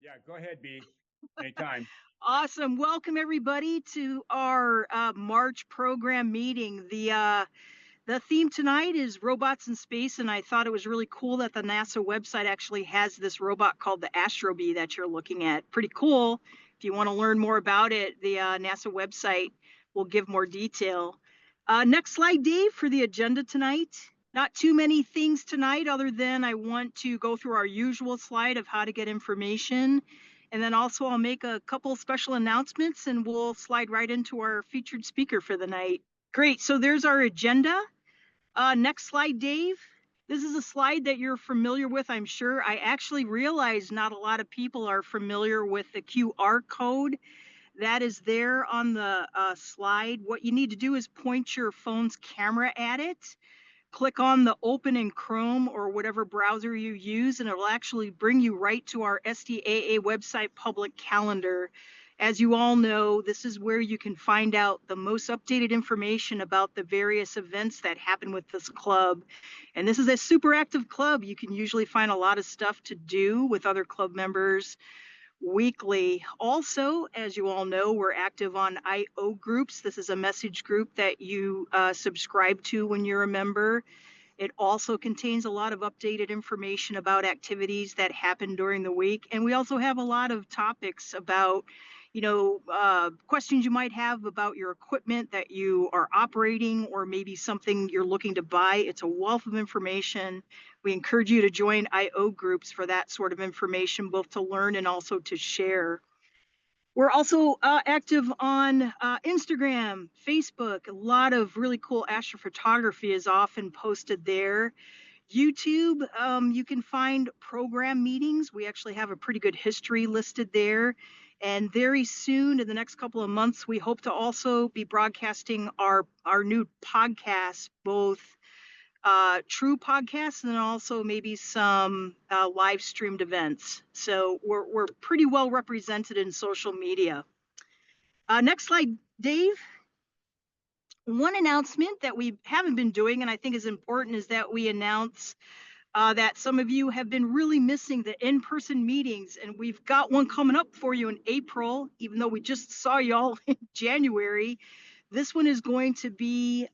Yeah, go ahead, B. Anytime. Awesome. Welcome everybody to our March program meeting. The theme tonight is robots in space, and I thought it was really cool that the NASA website actually has this robot called the Astro Bee that you're looking at. Pretty cool. If you want to learn more about it, the NASA website will give more detail. Next slide, Dave, for the agenda tonight. Not too many things tonight other than I want to go through our usual slide of how to get information. And then also I'll make a couple special announcements and we'll slide right into our featured speaker for the night. Great, so there's our agenda. Next slide, Dave. This is a slide that you're familiar with, I'm sure. I actually realize not a lot of people are familiar with the QR code that is there on the slide. What you need to do is point your phone's camera at it, click on the open in Chrome or whatever browser you use, and it'll actually bring you right to our SDAA website public calendar. As you all know, this is where you can find out the most updated information about the various events that happen with this club. And this is a super active club. You can usually find a lot of stuff to do with other club members weekly. Also, as you all know, we're active on IO groups. This is a message group that you subscribe to when you're a member. It also contains a lot of updated information about activities that happen during the week. And we also have a lot of topics about, questions you might have about your equipment that you are operating or maybe something you're looking to buy. It's a wealth of information. We encourage you to join IO groups for that sort of information, both to learn and also to share. We're also active on Instagram, Facebook. A lot of really cool astrophotography is often posted there. YouTube, you can find program meetings. We actually have a pretty good history listed there. And very soon, in the next couple of months, we hope to also be broadcasting our new podcasts, both true podcasts and then also maybe some live streamed events. So we're pretty well represented in social media. Next slide, Dave. One announcement that we haven't been doing and I think is important is that we announce that some of you have been really missing the in-person meetings, and we've got one coming up for you in April, even though we just saw y'all in January. This one is going to be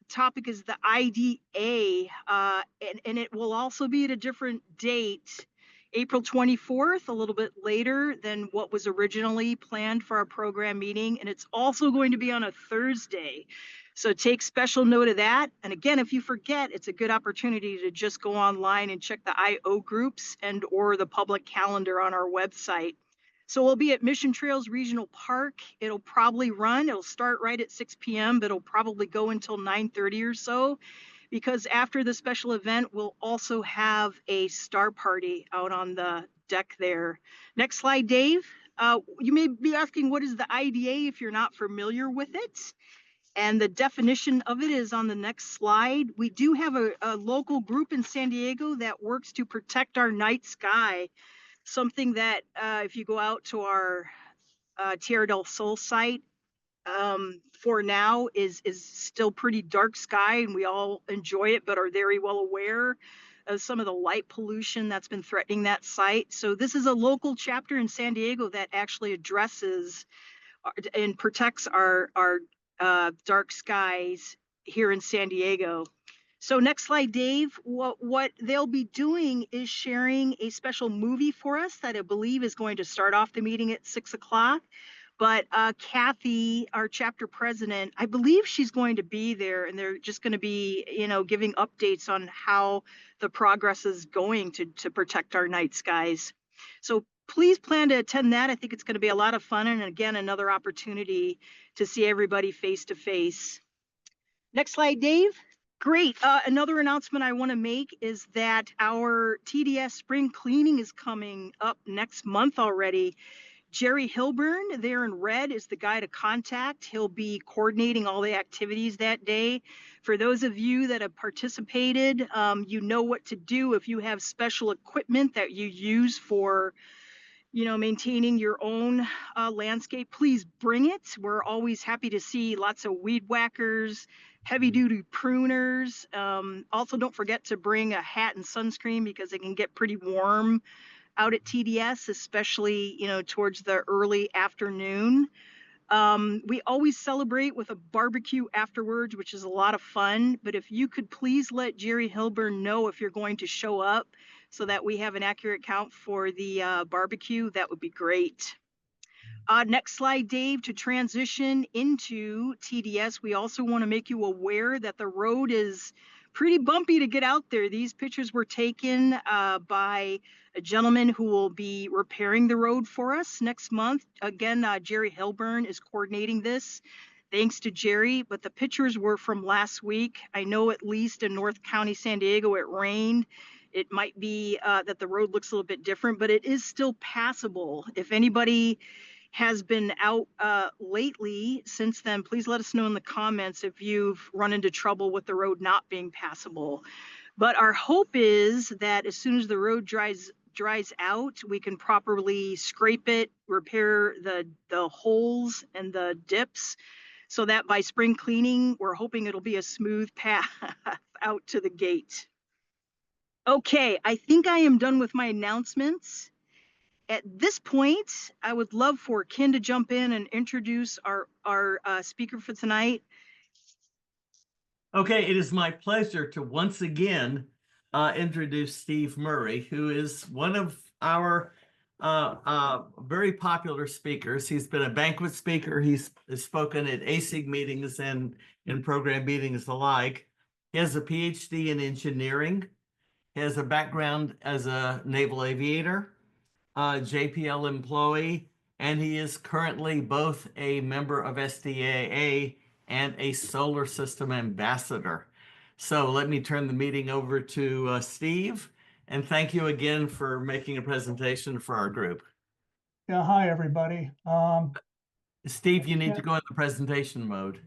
topic is the IDA, and it will also be at a different date, April 24th, a little bit later than what was originally planned for our program meeting. And it's also going to be on a Thursday. So take special note of that. And again, if you forget, it's a good opportunity to just go online and check the IO groups and or the public calendar on our website. So we'll be at Mission Trails Regional Park. It'll start right at 6 p.m., but it'll probably go until 9:30 or so, because after the special event, we'll also have a star party out on the deck there. Next slide, Dave. You may be asking, what is the IDA if you're not familiar with it? And the definition of it is on the next slide. We do have a local group in San Diego that works to protect our night sky, something that if you go out to our Tierra del Sol site, for now is still pretty dark sky, and we all enjoy it, but are very well aware of some of the light pollution that's been threatening that site. So this is a local chapter in San Diego that actually addresses and protects our dark skies here in San Diego. So next slide, Dave. What they'll be doing is sharing a special movie for us that I believe is going to start off the meeting at 6 o'clock. But Kathy, our chapter president, I believe she's going to be there, and they're just going to be, giving updates on how the progress is going to protect our night skies. So please plan to attend that. I think it's going to be a lot of fun, and again, another opportunity to see everybody face to face. Next slide, Dave. Great. Another announcement I want to make is that our TDS spring cleaning is coming up next month already. Jerry Hilburn there in red is the guy to contact. He'll be coordinating all the activities that day. For those of you that have participated, you know what to do if you have special equipment that you use for maintaining your own landscape. Please bring it. We're always happy to see lots of weed whackers, heavy duty pruners. Also, don't forget to bring a hat and sunscreen because it can get pretty warm out at TDS, especially, towards the early afternoon. We always celebrate with a barbecue afterwards, which is a lot of fun. But if you could please let Jerry Hilburn know if you're going to show up so that we have an accurate count for the barbecue, that would be great. Next slide, Dave, to transition into TDS, we also want to make you aware that the road is pretty bumpy to get out there. These pictures were taken by a gentleman who will be repairing the road for us next month. Again, Jerry Hilburn is coordinating this. Thanks to Jerry, but the pictures were from last week. I know at least in North County, San Diego, it rained. It might be that the road looks a little bit different, but it is still passable. If anybody has been out lately since then, please let us know in the comments if you've run into trouble with the road not being passable. But our hope is that as soon as the road dries out, we can properly scrape it, repair the holes and the dips, so that by spring cleaning, we're hoping it'll be a smooth path out to the gate. Okay, I think I am done with my announcements. At this point, I would love for Ken to jump in and introduce our speaker for tonight. Okay, it is my pleasure to once again introduce Steve Murray, who is one of our very popular speakers. He's been a banquet speaker. He's spoken at ASIG meetings and in program meetings alike. He has a PhD in engineering. He has a background as a naval aviator, JPL employee, and he is currently both a member of SDAA and a solar system ambassador. So let me turn the meeting over to Steve, and thank you again for making a presentation for our group. Yeah, hi, everybody. Steve, you need to go in the presentation mode.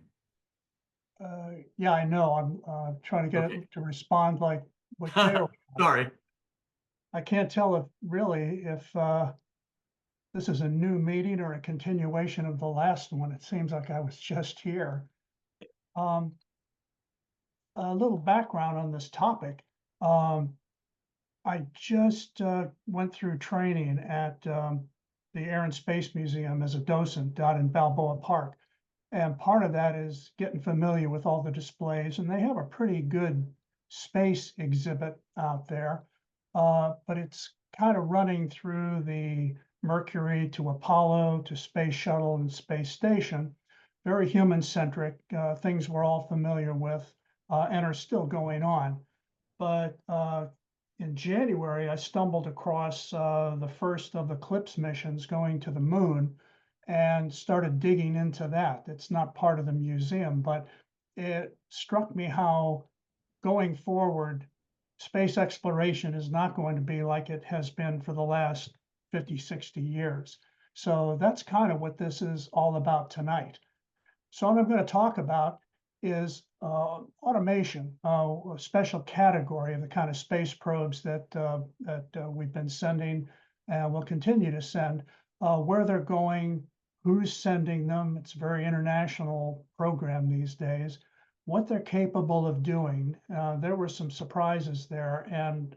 Yeah, I know. I'm trying to get it to respond like what Taylor. Sorry. I can't tell if this is a new meeting or a continuation of the last one. It seems like I was just here. A little background on this topic. I just went through training at the Air and Space Museum as a docent down in Balboa Park. And part of that is getting familiar with all the displays, and they have a pretty good space exhibit out there. But it's kind of running through the Mercury to Apollo to Space Shuttle and Space Station. Very human-centric, things we're all familiar with and are still going on. But in January, I stumbled across the first of the CLIPS missions going to the moon and started digging into that. It's not part of the museum, but it struck me how going forward, space exploration is not going to be like it has been for the last 50, 60 years. So that's kind of what this is all about tonight. So what I'm going to talk about is automation, a special category of the kind of space probes that we've been sending and will continue to send, where they're going, who's sending them. It's a very international program these days. What they're capable of doing. There were some surprises there, and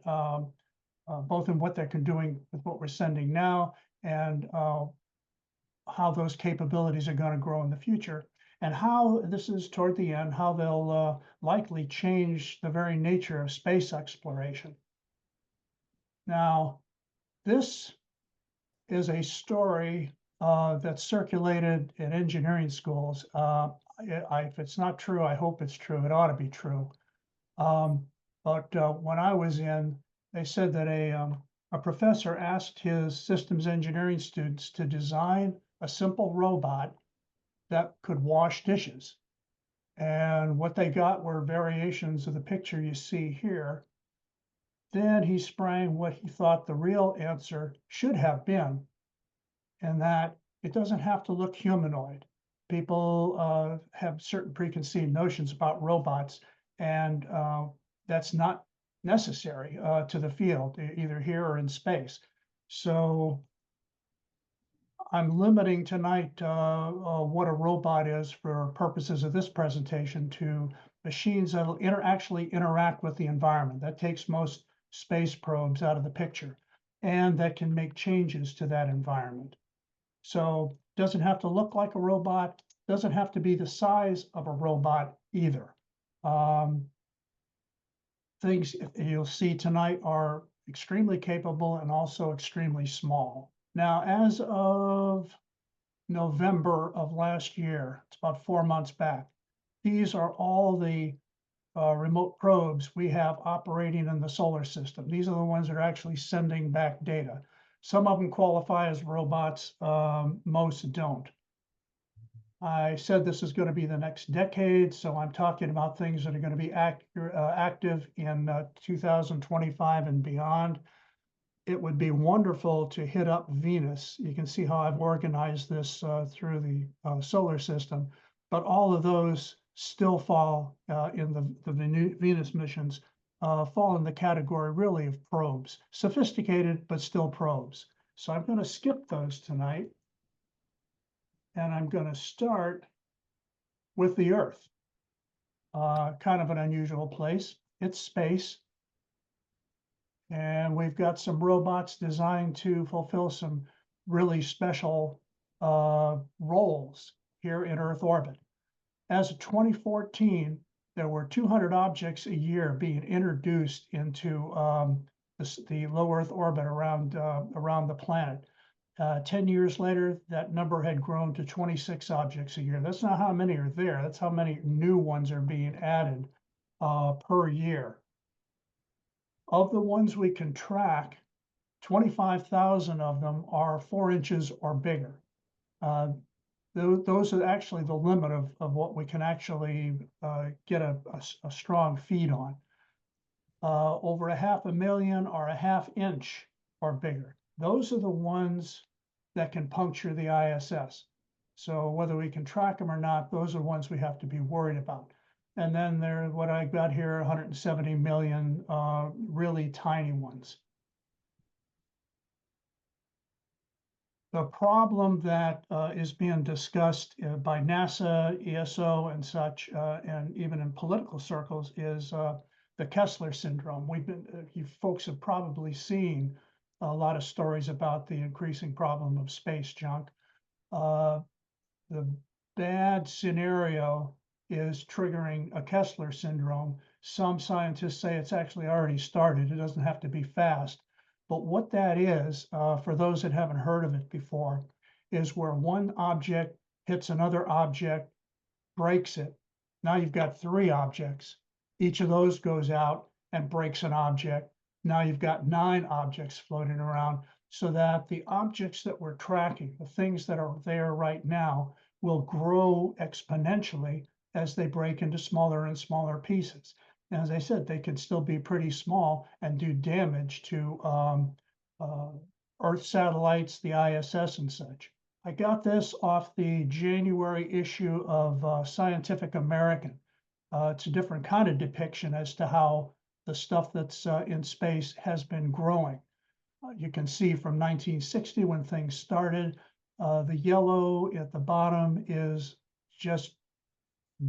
both in what they're doing with what we're sending now and how those capabilities are going to grow in the future, and how this is toward the end, how they'll likely change the very nature of space exploration. Now, this is a story that's circulated in engineering schools. If it's not true, I hope it's true. It ought to be true. But when I was in, they said that a professor asked his systems engineering students to design a simple robot that could wash dishes. And what they got were variations of the picture you see here. Then he sprang what he thought the real answer should have been, and that it doesn't have to look humanoid. People have certain preconceived notions about robots, and that's not necessary to the field, either here or in space. So I'm limiting tonight what a robot is for purposes of this presentation to machines that will actually interact with the environment. That takes most space probes out of the picture. and that can make changes to that environment. So doesn't have to look like a robot, doesn't have to be the size of a robot either. Things you'll see tonight are extremely capable and also extremely small. Now, as of November of last year, it's about 4 months back, these are all the remote probes we have operating in the solar system. These are the ones that are actually sending back data. Some of them qualify as robots, most don't. I said this is going to be the next decade, so I'm talking about things that are going to be active in 2025 and beyond. It would be wonderful to hit up Venus. You can see how I've organized this through the solar system, but all of those still fall in the Venus missions, fall in the category really of probes, sophisticated, but still probes. So I'm going to skip those tonight. And I'm going to start with the Earth. Kind of an unusual place. It's space. And we've got some robots designed to fulfill some really special roles here in Earth orbit. As of 2014, there were 200 objects a year being introduced into the low Earth orbit around the planet. 10 years later, that number had grown to 26 objects a year. That's not how many are there. That's how many new ones are being added per year. Of the ones we can track, 25,000 of them are 4 inches or bigger. Those are actually the limit of what we can actually get a strong feed on. Over 500,000 are a 1/2 inch or bigger. Those are the ones that can puncture the ISS. So whether we can track them or not, those are ones we have to be worried about. And then there, what I got here, 170 million really tiny ones. The problem that is being discussed by NASA, ESO, and such, and even in political circles, is the Kessler syndrome. You folks have probably seen a lot of stories about the increasing problem of space junk. The bad scenario is triggering a Kessler syndrome. Some scientists say it's actually already started. It doesn't have to be fast. But what that is, for those that haven't heard of it before, is where one object hits another object, breaks it. Now you've got 3 objects. Each of those goes out and breaks an object. Now you've got 9 objects floating around, so that the objects that we're tracking, the things that are there right now, will grow exponentially as they break into smaller and smaller pieces. And as I said, they can still be pretty small and do damage to Earth satellites, the ISS and such. I got this off the January issue of Scientific American. It's a different kind of depiction as to how the stuff that's in space has been growing. You can see from 1960 when things started, the yellow at the bottom is just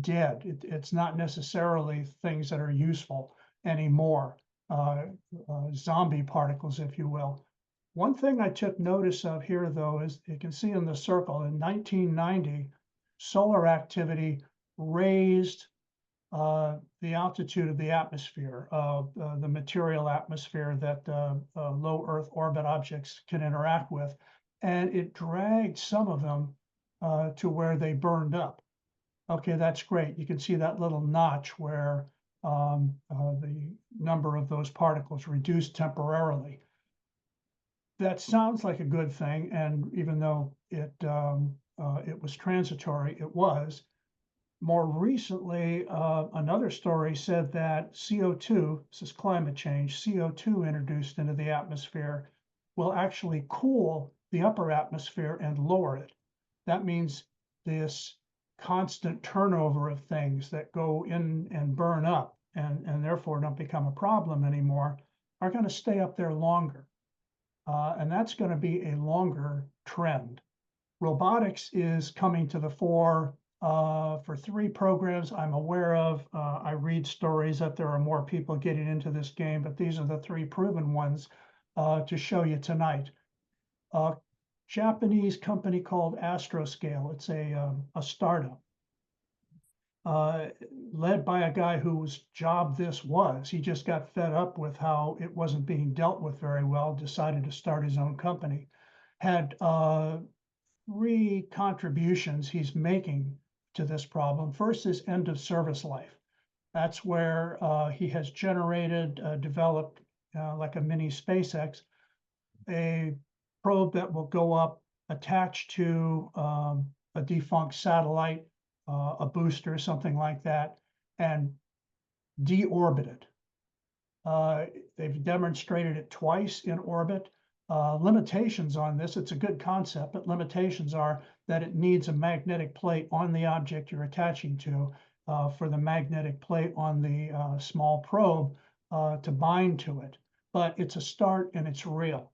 dead. It's not necessarily things that are useful anymore, zombie particles, if you will. One thing I took notice of here, though, is you can see in the circle in 1990, solar activity raised the altitude of the atmosphere, the material atmosphere that low Earth orbit objects can interact with, and it dragged some of them to where they burned up. Okay, that's great. You can see that little notch where the number of those particles reduced temporarily. That sounds like a good thing, and even though it was transitory, it was. More recently, another story said that CO2, this is climate change, CO2 introduced into the atmosphere will actually cool the upper atmosphere and lower it. That means this constant turnover of things that go in and burn up and therefore don't become a problem anymore are going to stay up there longer. And that's going to be a longer trend. Robotics is coming to the fore for 3 programs I'm aware of. I read stories that there are more people getting into this game, but these are the 3 proven ones. to show you tonight. A Japanese company called Astroscale. It's a startup. Led by a guy whose job this was. He just got fed up with how it wasn't being dealt with very well, decided to start his own company. Had 3 contributions he's making to this problem. First is end of service life. That's where he has generated, developed like a mini SpaceX, a probe that will go up attached to a defunct satellite, a booster, something like that, and deorbit it. They've demonstrated it twice in orbit. Limitations on this, it's a good concept, but limitations are that it needs a magnetic plate on the object you're attaching to for the magnetic plate on the small probe to bind to it. But it's a start and it's real.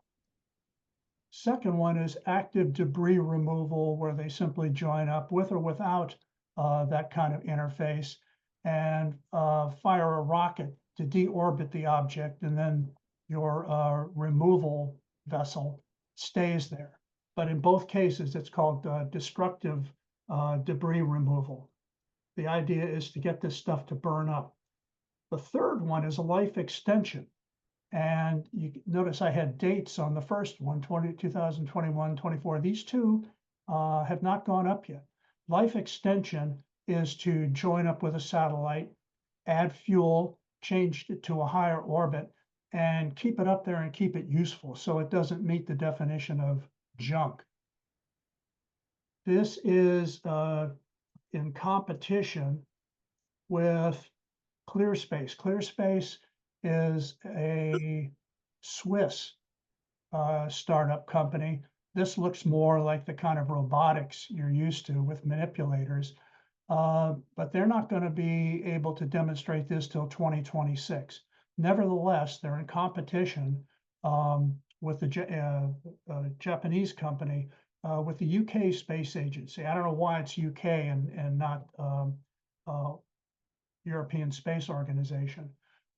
Second one is active debris removal, where they simply join up with or without that kind of interface and fire a rocket to deorbit the object, and then your removal vessel stays there. But in both cases, it's called destructive debris removal. The idea is to get this stuff to burn up. The third one is a life extension. And you notice I had dates on the first one, 2021, 24. These two have not gone up yet. Life extension is to join up with a satellite, add fuel, change it to a higher orbit, and keep it up there and keep it useful so it doesn't meet the definition of junk. This is in competition with ClearSpace. ClearSpace is a Swiss startup company. This looks more like the kind of robotics you're used to with manipulators, but they're not going to be able to demonstrate this till 2026. Nevertheless, they're in competition with the Japanese company, with the UK Space Agency. I don't know why it's UK and not European Space Organization.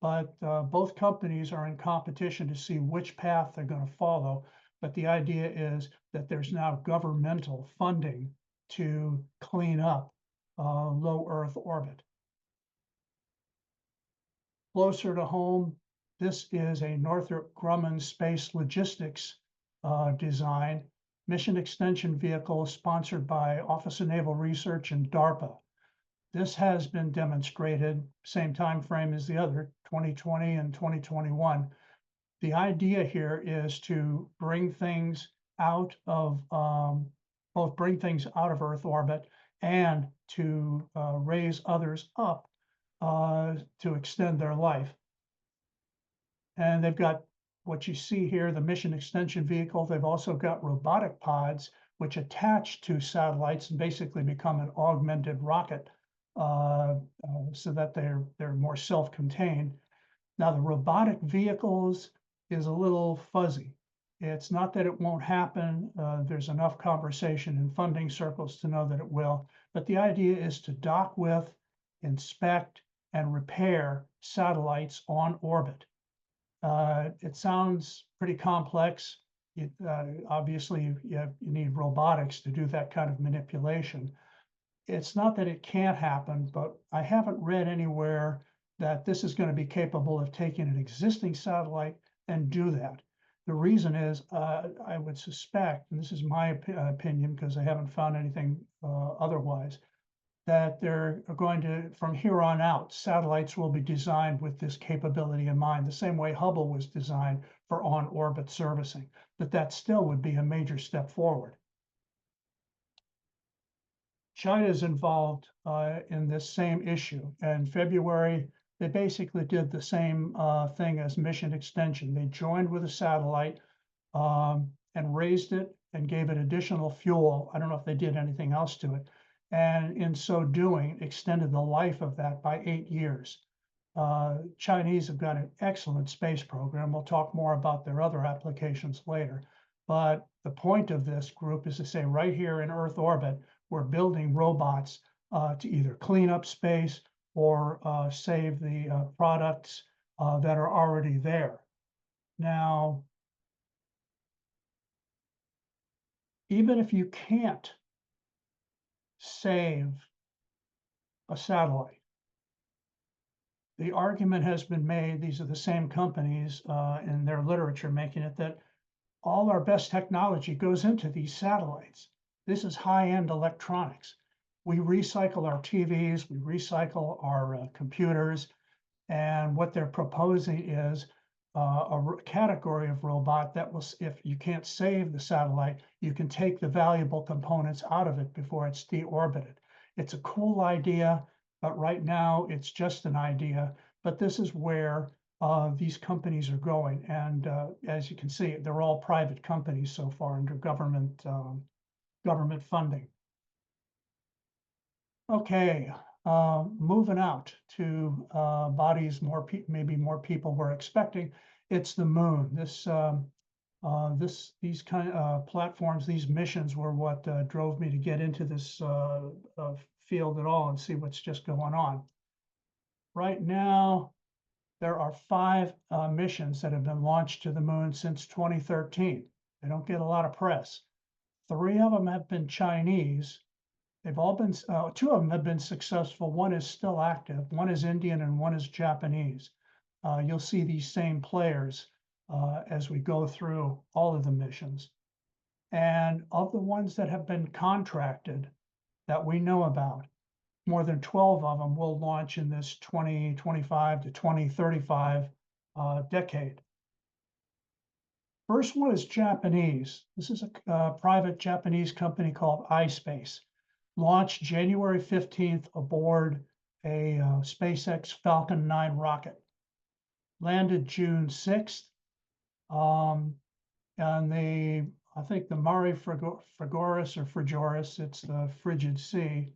But both companies are in competition to see which path they're going to follow. But the idea is that there's now governmental funding to clean up low Earth orbit. Closer to home, this is a Northrop Grumman space logistics design, mission extension vehicle sponsored by Office of Naval Research and DARPA. This has been demonstrated, same time frame as the other, 2020 and 2021. The idea here is to bring things out of, both bring things out of Earth orbit and to raise others up to extend their life. And they've got what you see here, the mission extension vehicle. They've also got robotic pods, which attach to satellites and basically become an augmented rocket. So that they're more self-contained. Now the robotic vehicles is a little fuzzy. It's not that it won't happen. There's enough conversation in funding circles to know that it will. But the idea is to dock with, inspect, and repair satellites on orbit. It sounds pretty complex. Obviously, you need robotics to do that kind of manipulation. It's not that it can't happen, but I haven't read anywhere that this is going to be capable of taking an existing satellite and do that. The reason is, I would suspect, and this is my opinion because I haven't found anything otherwise, that they're going to, from here on out, satellites will be designed with this capability in mind, the same way Hubble was designed for on-orbit servicing, but that still would be a major step forward. China is involved in this same issue. In February, they basically did the same thing as mission extension. They joined with a satellite and raised it and gave it additional fuel. I don't know if they did anything else to it. And in so doing, extended the life of that by 8 years. Chinese have got an excellent space program. We'll talk more about their other applications later. But the point of this group is to say right here in Earth orbit, we're building robots to either clean up space or save the products that are already there. Now, even if you can't save a satellite, the argument has been made, these are the same companies in their literature making it, that all our best technology goes into these satellites. This is high-end electronics. We recycle our TVs, we recycle our computers, and what they're proposing is a category of robot that will, if you can't save the satellite, you can take the valuable components out of it before it's deorbited. It's a cool idea, but right now it's just an idea. But this is where these companies are going. And as you can see, they're all private companies so far under government funding. Okay, moving out to bodies maybe more people were expecting. It's the moon. These kind of platforms, these missions were what drove me to get into this field at all and see what's just going on. Right now, there are 5 missions that have been launched to the moon since 2013. They don't get a lot of press. 3 of them have been Chinese. They've all been, 2 of them have been successful. One is still active. One is Indian and one is Japanese. You'll see these same players as we go through all of the missions. And of the ones that have been contracted that we know about, more than 12 of them will launch in this 2025 to 2035 decade. First one is Japanese. This is a private Japanese company called iSpace. Launched January 15th aboard a SpaceX Falcon 9 rocket. Landed June 6th. And I think the Mare Frigoris, it's the Frigid Sea,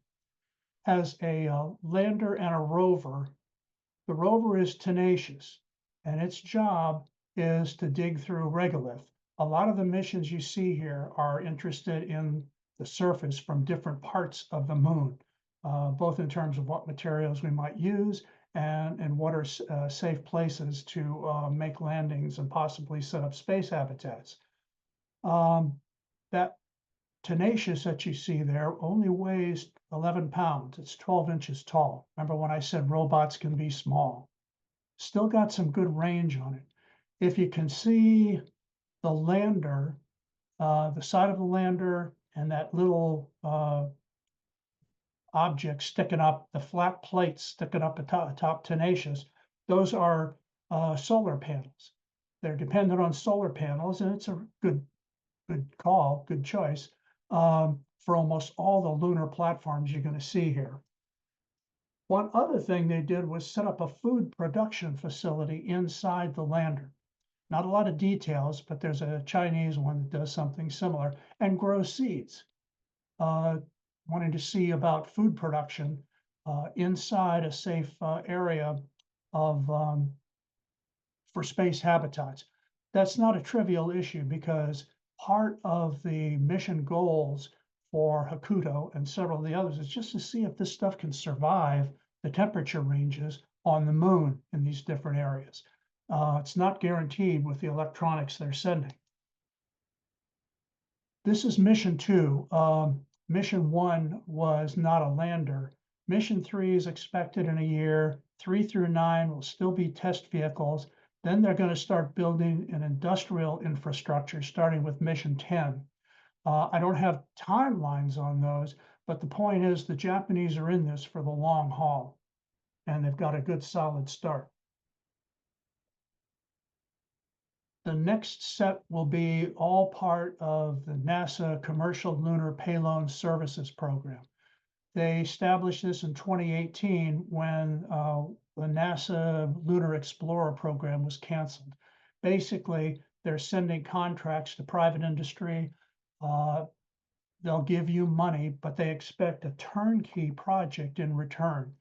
has a lander and a rover. The rover is tenacious, and its job is to dig through regolith. A lot of the missions you see here are interested in the surface from different parts of the moon, both in terms of what materials we might use and what are safe places to make landings and possibly set up space habitats. That tenacious that you see there only weighs 11 pounds. It's 12 inches tall. Remember when I said robots can be small? Still got some good range on it. If you can see the lander, the side of the lander and that little object sticking up, the flat plates sticking up atop tenacious, those are solar panels. They're dependent on solar panels, and it's a good call, good choice for almost all the lunar platforms you're going to see here. One other thing they did was set up a food production facility inside the lander. Not a lot of details, but there's a Chinese one that does something similar and grows seeds. Wanting to see about food production inside a safe area of for space habitats. That's not a trivial issue because part of the mission goals for Hakuto and several of the others is just to see if this stuff can survive the temperature ranges on the moon in these different areas. It's not guaranteed with the electronics they're sending. This is mission 2. Mission 1 was not a lander. Mission 3 is expected in a year. 3 through 9 will still be test vehicles. Then they're going to start building an industrial infrastructure, starting with mission 10. I don't have timelines on those, but the point is the Japanese are in this for the long haul, and they've got a good solid start. The next set will be all part of the NASA Commercial Lunar Payload Services Program. They established this in 2018 when the NASA Lunar Explorer program was canceled. Basically, they're sending contracts to private industry. They'll give you money, but they expect a turnkey project in return.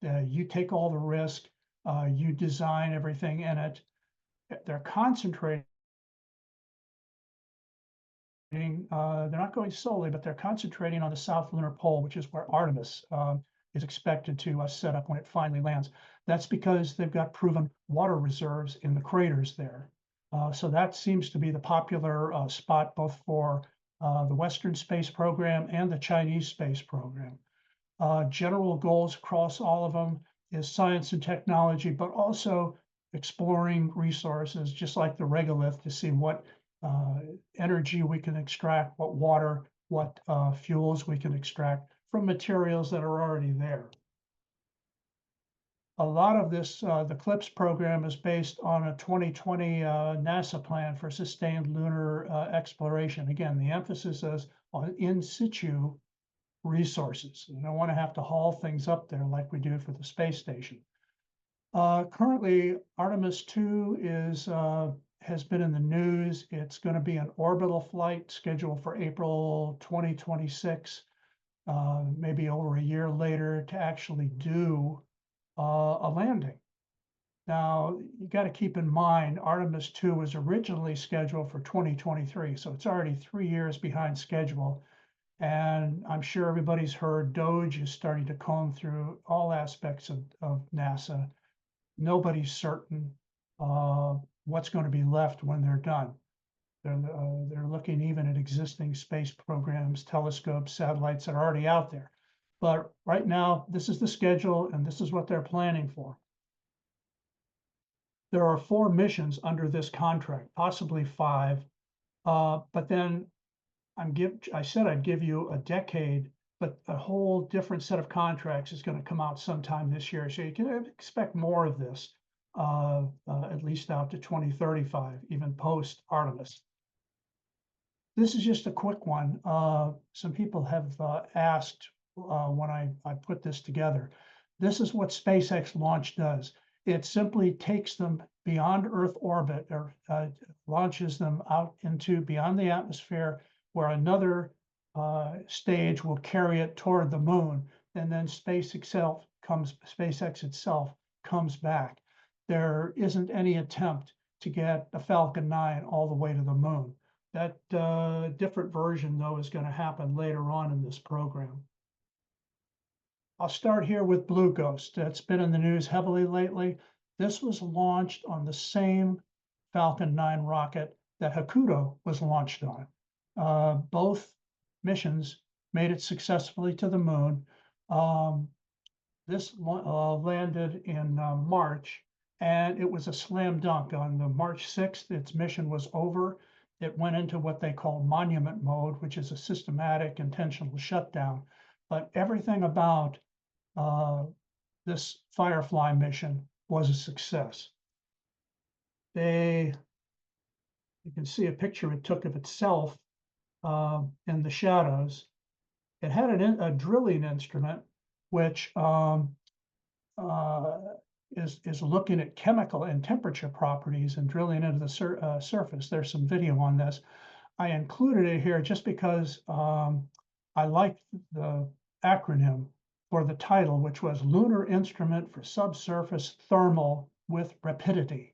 You take all the risk, you design everything in it. They're concentrating, they're not going solely, but they're concentrating on the South Lunar Pole, which is where Artemis is expected to set up when it finally lands. That's because they've got proven water reserves in the craters there. So that seems to be the popular spot both for the Western Space Program and the Chinese Space Program. General goals across all of them is science and technology, but also exploring resources, just like the regolith, to see what energy we can extract, what water, what fuels we can extract from materials that are already there. A lot of this, the CLIPS program is based on a 2020 NASA plan for sustained lunar exploration. Again, the emphasis is on in situ resources. You don't want to have to haul things up there like we do for the space station. Currently, Artemis 2 has been in the news. It's going to be an orbital flight scheduled for April 2026, maybe over a year later, to actually do a landing. Now, you got to keep in mind, Artemis 2 was originally scheduled for 2023, so it's already 3 years behind schedule. And I'm sure everybody's heard DOGE is starting to comb through all aspects of NASA. Nobody's certain what's going to be left when they're done. They're looking even at existing space programs, telescopes, satellites that are already out there. But right now, this is the schedule, and this is what they're planning for. There are 4 missions under this contract, possibly 5. But then I said I'd give you a decade, but a whole different set of contracts is going to come out sometime this year. So you can expect more of this, at least out to 2035, even post Artemis. This is just a quick one. Some people have asked when I put this together. This is what SpaceX launch does. It simply takes them beyond Earth orbit, or launches them out into beyond the atmosphere, where another stage will carry it toward the moon, and then SpaceX itself comes back. There isn't any attempt to get the Falcon 9 all the way to the moon. That different version, though, is going to happen later on in this program. I'll start here with Blue Ghost. That's been in the news heavily lately. This was launched on the same Falcon 9 rocket that Hakuto was launched on. Both missions made it successfully to the moon. This landed in March, and it was a slam dunk. On the March 6th, its mission was over. It went into what they call monument mode, which is a systematic intentional shutdown. But everything about this Firefly mission was a success. You can see a picture it took of itself in the shadows. It had a drilling instrument, which is looking at chemical and temperature properties and drilling into the surface. There's some video on this. I included it here just because I liked the acronym for the title, which was Lunar Instrument for Subsurface Thermal with Rapidity.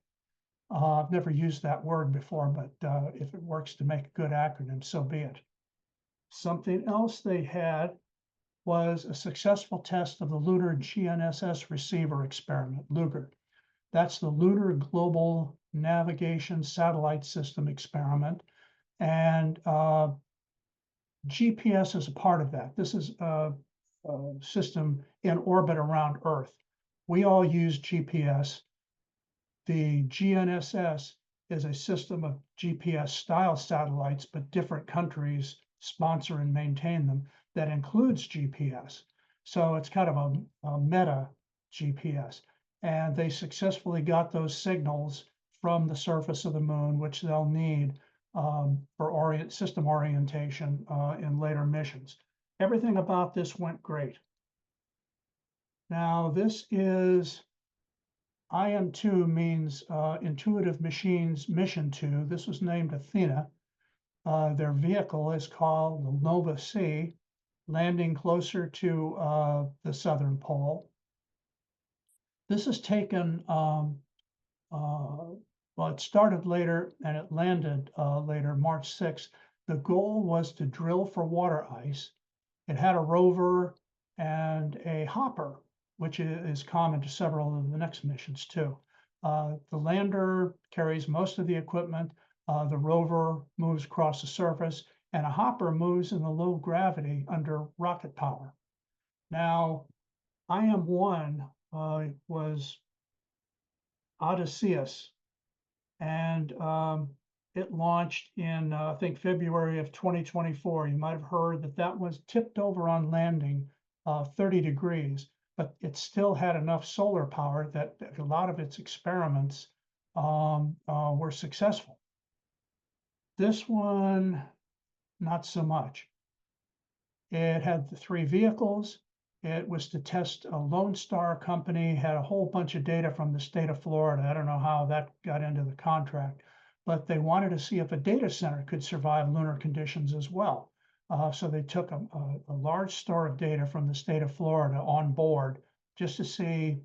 I've never used that word before, but if it works to make a good acronym, so be it. Something else they had was a successful test of the Lunar GNSS receiver experiment, LUGR. That's the Lunar Global Navigation Satellite System experiment. And GPS is a part of that. This is a system in orbit around Earth. We all use GPS. The GNSS is a system of GPS-style satellites, but different countries sponsor and maintain them, that includes GPS. So it's kind of a meta GPS. And they successfully got those signals from the surface of the moon, which they'll need for system orientation in later missions. Everything about this went great. Now, this is IM2, means Intuitive Machines Mission 2. This was named Athena. Their vehicle is called the Nova C, landing closer to the southern pole. This is taken, well, it started later and it landed later, March 6th. The goal was to drill for water ice. It had a rover and a hopper, which is common to several of the next missions too. The lander carries most of the equipment. The rover moves across the surface. and a hopper moves in the low gravity under rocket power. Now, IM-1 was Odysseus, and it launched in, I think, February of 2024. You might have heard that that was tipped over on landing 30 degrees, but it still had enough solar power that a lot of its experiments were successful. This one, not so much. It had the 3 vehicles. It was to test a Lone Star company, had a whole bunch of data from the state of Florida. I don't know how that got into the contract, but they wanted to see if a data center could survive lunar conditions as well. So they took a large store of data from the state of Florida on board just to see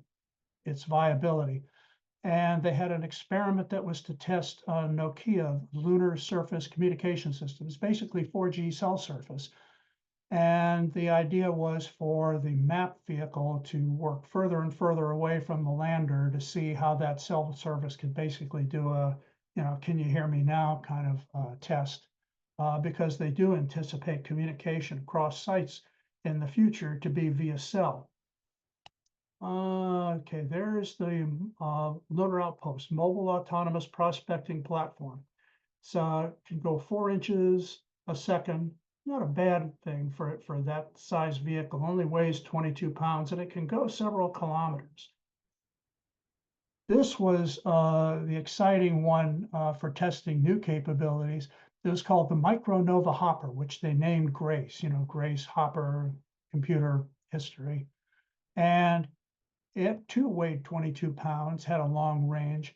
its viability. And they had an experiment that was to test Nokia lunar surface communication systems, basically 4G cell surface. And the idea was for the MAP vehicle to work further and further away from the lander to see how that cell service could basically do a, can you hear me now kind of test, because they do anticipate communication across sites in the future to be via cell. Okay, there's the Lunar Outpost, Mobile Autonomous Prospecting Platform. So it can go 4 inches a second. Not a bad thing for that size vehicle. Only weighs 22 pounds, and it can go several kilometers. This was the exciting one for testing new capabilities. It was called the Micronova Hopper, which they named Grace. Grace Hopper, computer history, and it too weighed 22 pounds, had a long range.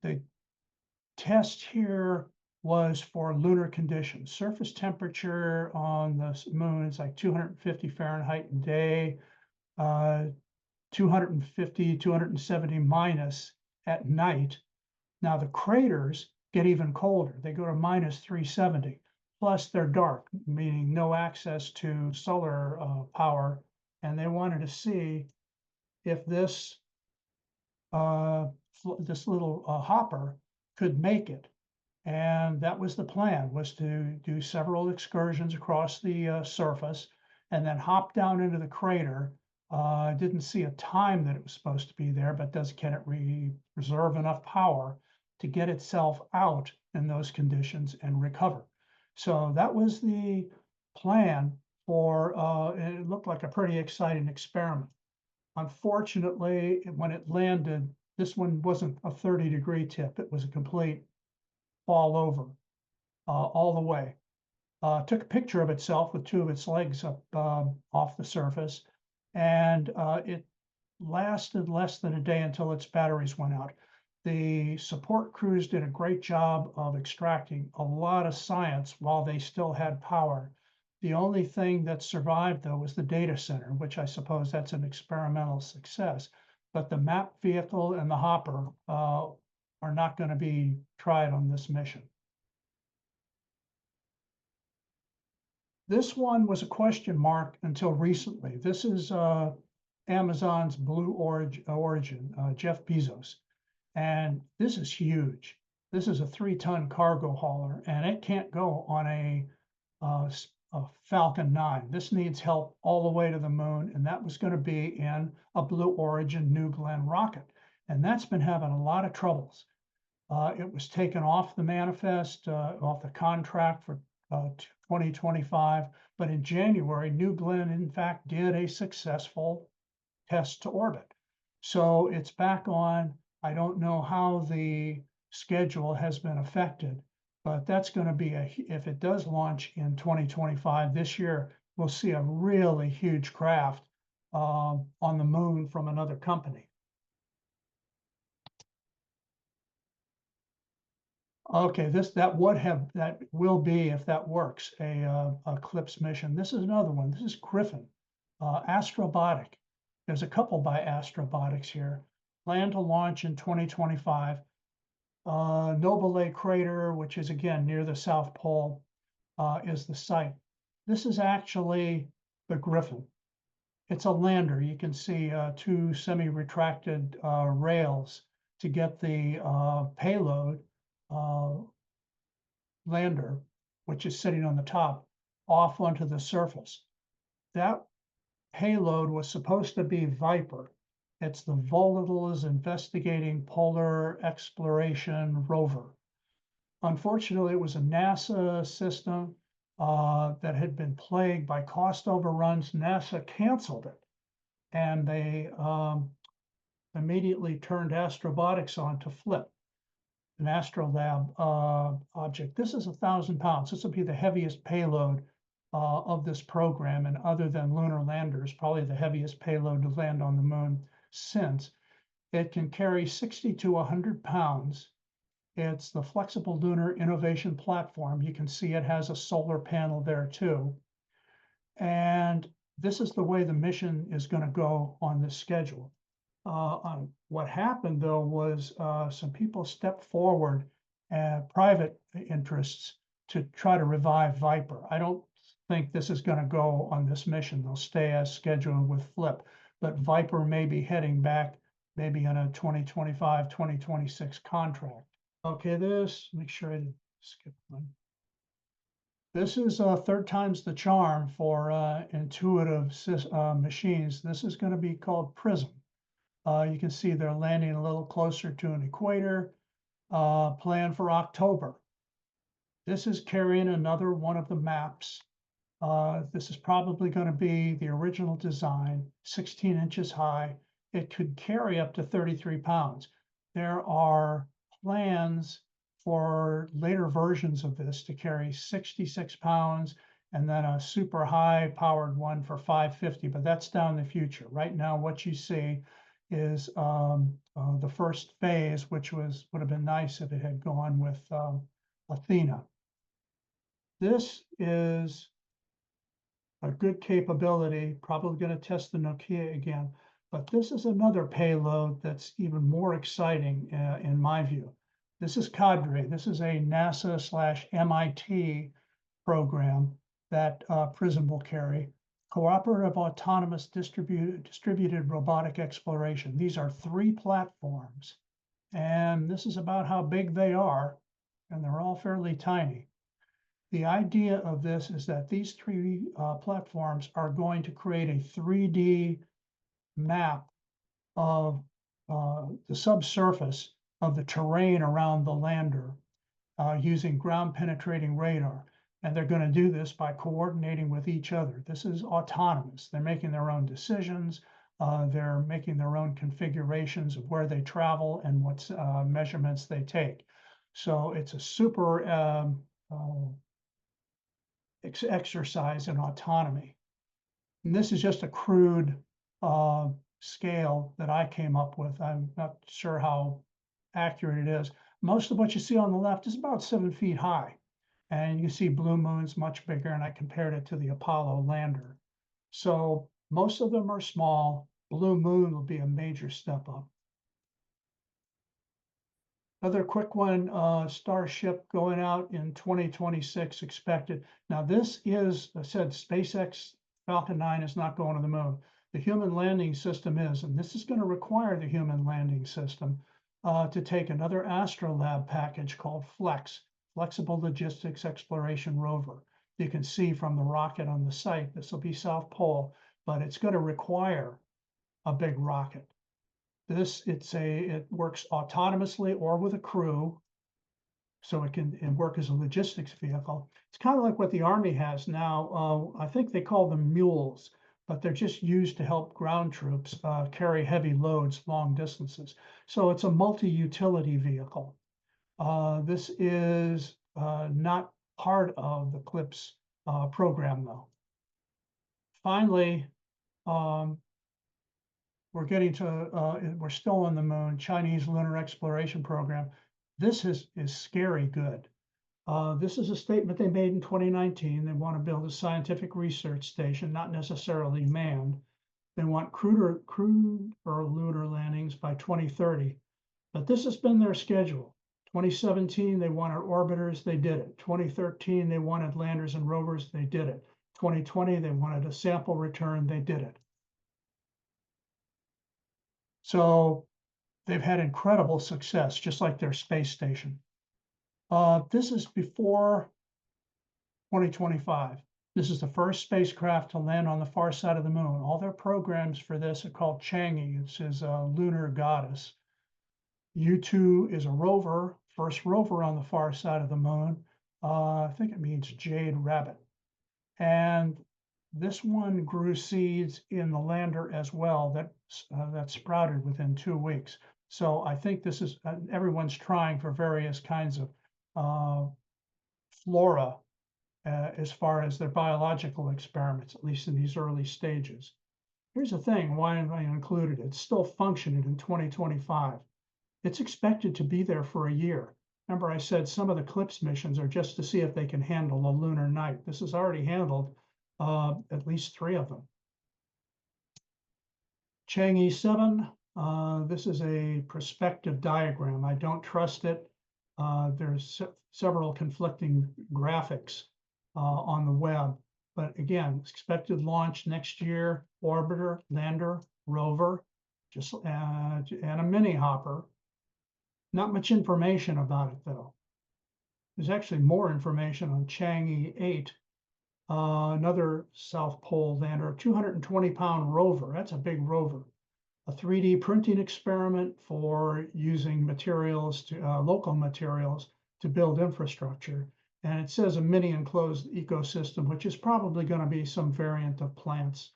The test here was for lunar conditions. Surface temperature on the moon is like 250 Fahrenheit a day, 250, 270 minus at night. Now the craters get even colder. They go to minus 370. Plus they're dark, meaning no access to solar power. And they wanted to see if this little hopper could make it. And that was the plan, was to do several excursions across the surface and then hop down into the crater. Didn't see a time that it was supposed to be there, but can it reserve enough power to get itself out in those conditions and recover? So that was the plan for, and it looked like a pretty exciting experiment. Unfortunately, when it landed, this one wasn't a 30-degree tip. It was a complete fall over all the way. Took a picture of itself with 2 of its legs up off the surface, and it lasted less than a day until its batteries went out. The support crews did a great job of extracting a lot of science while they still had power. The only thing that survived, though, was the data center, which I suppose that's an experimental success. But the MAP vehicle and the hopper are not going to be tried on this mission. This one was a question mark until recently. This is Amazon's Blue Origin, Jeff Bezos. And this is huge. This is a 3-ton cargo hauler, and it can't go on a Falcon 9. This needs help all the way to the moon, and that was going to be in a Blue Origin New Glenn rocket. And that's been having a lot of troubles. It was taken off the manifest, off the contract for 2025, but in January, New Glenn, in fact, did a successful test to orbit. So it's back on. I don't know how the schedule has been affected, but that's going to be if it does launch in 2025 this year, we'll see a really huge craft on the moon from another company. Okay, that will be, if that works, a CLIPS mission. This is another one. This is Griffin, Astrobotic. There's a couple by Astrobotics here. Plan to launch in 2025. Noble Crater, which is again near the South Pole, is the site. This is actually the Griffin. It's a lander. You can see 2 semi-retracted rails to get the payload lander which is sitting on the top, off onto the surface. That payload was supposed to be Viper. It's the Volatiles Investigating Polar Exploration Rover. Unfortunately, it was a NASA system that had been plagued by cost overruns. NASA canceled it, and they immediately turned Astrobotics on to flip an Astrolab object. This is 1,000 pounds. This will be the heaviest payload of this program, and other than lunar landers, probably the heaviest payload to land on the moon since. It can carry 60 to 100 pounds. It's the Flexible Lunar Innovation Platform. You can see it has a solar panel there too. And this is the way the mission is going to go on this schedule. What happened though was some people stepped forward, private interests, to try to revive Viper. I don't think this is going to go on this mission. They'll stay as scheduled with Flip, but Viper may be heading back maybe in a 2025, 2026 contract. Okay, make sure I didn't skip one. This is third time's the charm for intuitive machines. This is going to be called Prism. You can see they're landing a little closer to an equator, planned for October. This is carrying another one of the maps. This is probably going to be the original design, 16 inches high. It could carry up to 33 pounds. There are plans for later versions of this to carry 66 pounds and then a super high powered one for 550, but that's down the future. Right now, what you see is the first phase, which would have been nice if it had gone with Athena. This is a good capability, probably going to test the Nokia again, but this is another payload that's even more exciting in my view. This is Cadre. This is a NASA/MIT program that Prism will carry. Cooperative Autonomous Distributed Robotic Exploration. These are 3 platforms, and this is about how big they are, and they're all fairly tiny. The idea of this is that these 3 platforms are going to create a 3D map of the subsurface of the terrain around the lander using ground penetrating radar. And they're going to do this by coordinating with each other. This is autonomous. They're making their own decisions. They're making their own configurations of where they travel and what measurements they take. So it's a super exercise in autonomy. And this is just a crude scale that I came up with. I'm not sure how accurate it is. Most of what you see on the left is about 7 feet high. And you see Blue Moon's much bigger, and I compared it to the Apollo lander. So most of them are small. Blue Moon will be a major step up. Another quick one, Starship going out in 2026 expected. Now this is, I said, SpaceX Falcon 9 is not going to the moon. The human landing system is, and this is going to require the human landing system to take another Astrolab package called Flexible Logistics Exploration Rover. You can see from the rocket on the site, this will be South Pole, but it's going to require a big rocket. It works autonomously or with a crew, so it can work as a logistics vehicle. It's kind of like what the Army has now. I think they call them mules, but they're just used to help ground troops carry heavy loads long distances. So it's a multi-utility vehicle. This is not part of the CLIPS program, though. Finally, we're still on the moon, Chinese Lunar Exploration Program. This is scary good. This is a statement they made in 2019. They want to build a scientific research station, not necessarily manned. They want crewed or lunar landings by 2030. But this has been their schedule. 2017, they wanted orbiters, they did it. 2013, they wanted landers and rovers, they did it. 2020, they wanted a sample return, they did it. So they've had incredible success, just like their space station. This is before 2025. This is the first spacecraft to land on the far side of the moon. All their programs for this are called Chang'e. It's his lunar goddess. U2 is a rover, first rover on the far side of the moon. I think it means jade rabbit. And this one grew seeds in the lander as well that sprouted within 2 weeks. So I think this is, everyone's trying for various kinds of flora as far as their biological experiments, at least in these early stages. Here's the thing, why have I included it? It's still functioning in 2025. It's expected to be there for a year. Remember, I said some of the CLIPS missions are just to see if they can handle a lunar night. This has already handled at least 3 of them. Chang'e 7, this is a perspective diagram. I don't trust it. There's several conflicting graphics on the web. But again, expected launch next year, orbiter, lander, rover, just and a mini hopper. Not much information about it, though. There's actually more information on Chang'e 8, another South Pole lander, a 220-pound rover. That's a big rover. A 3D printing experiment for using materials to local materials to build infrastructure. And it says a mini enclosed ecosystem, which is probably going to be some variant of plants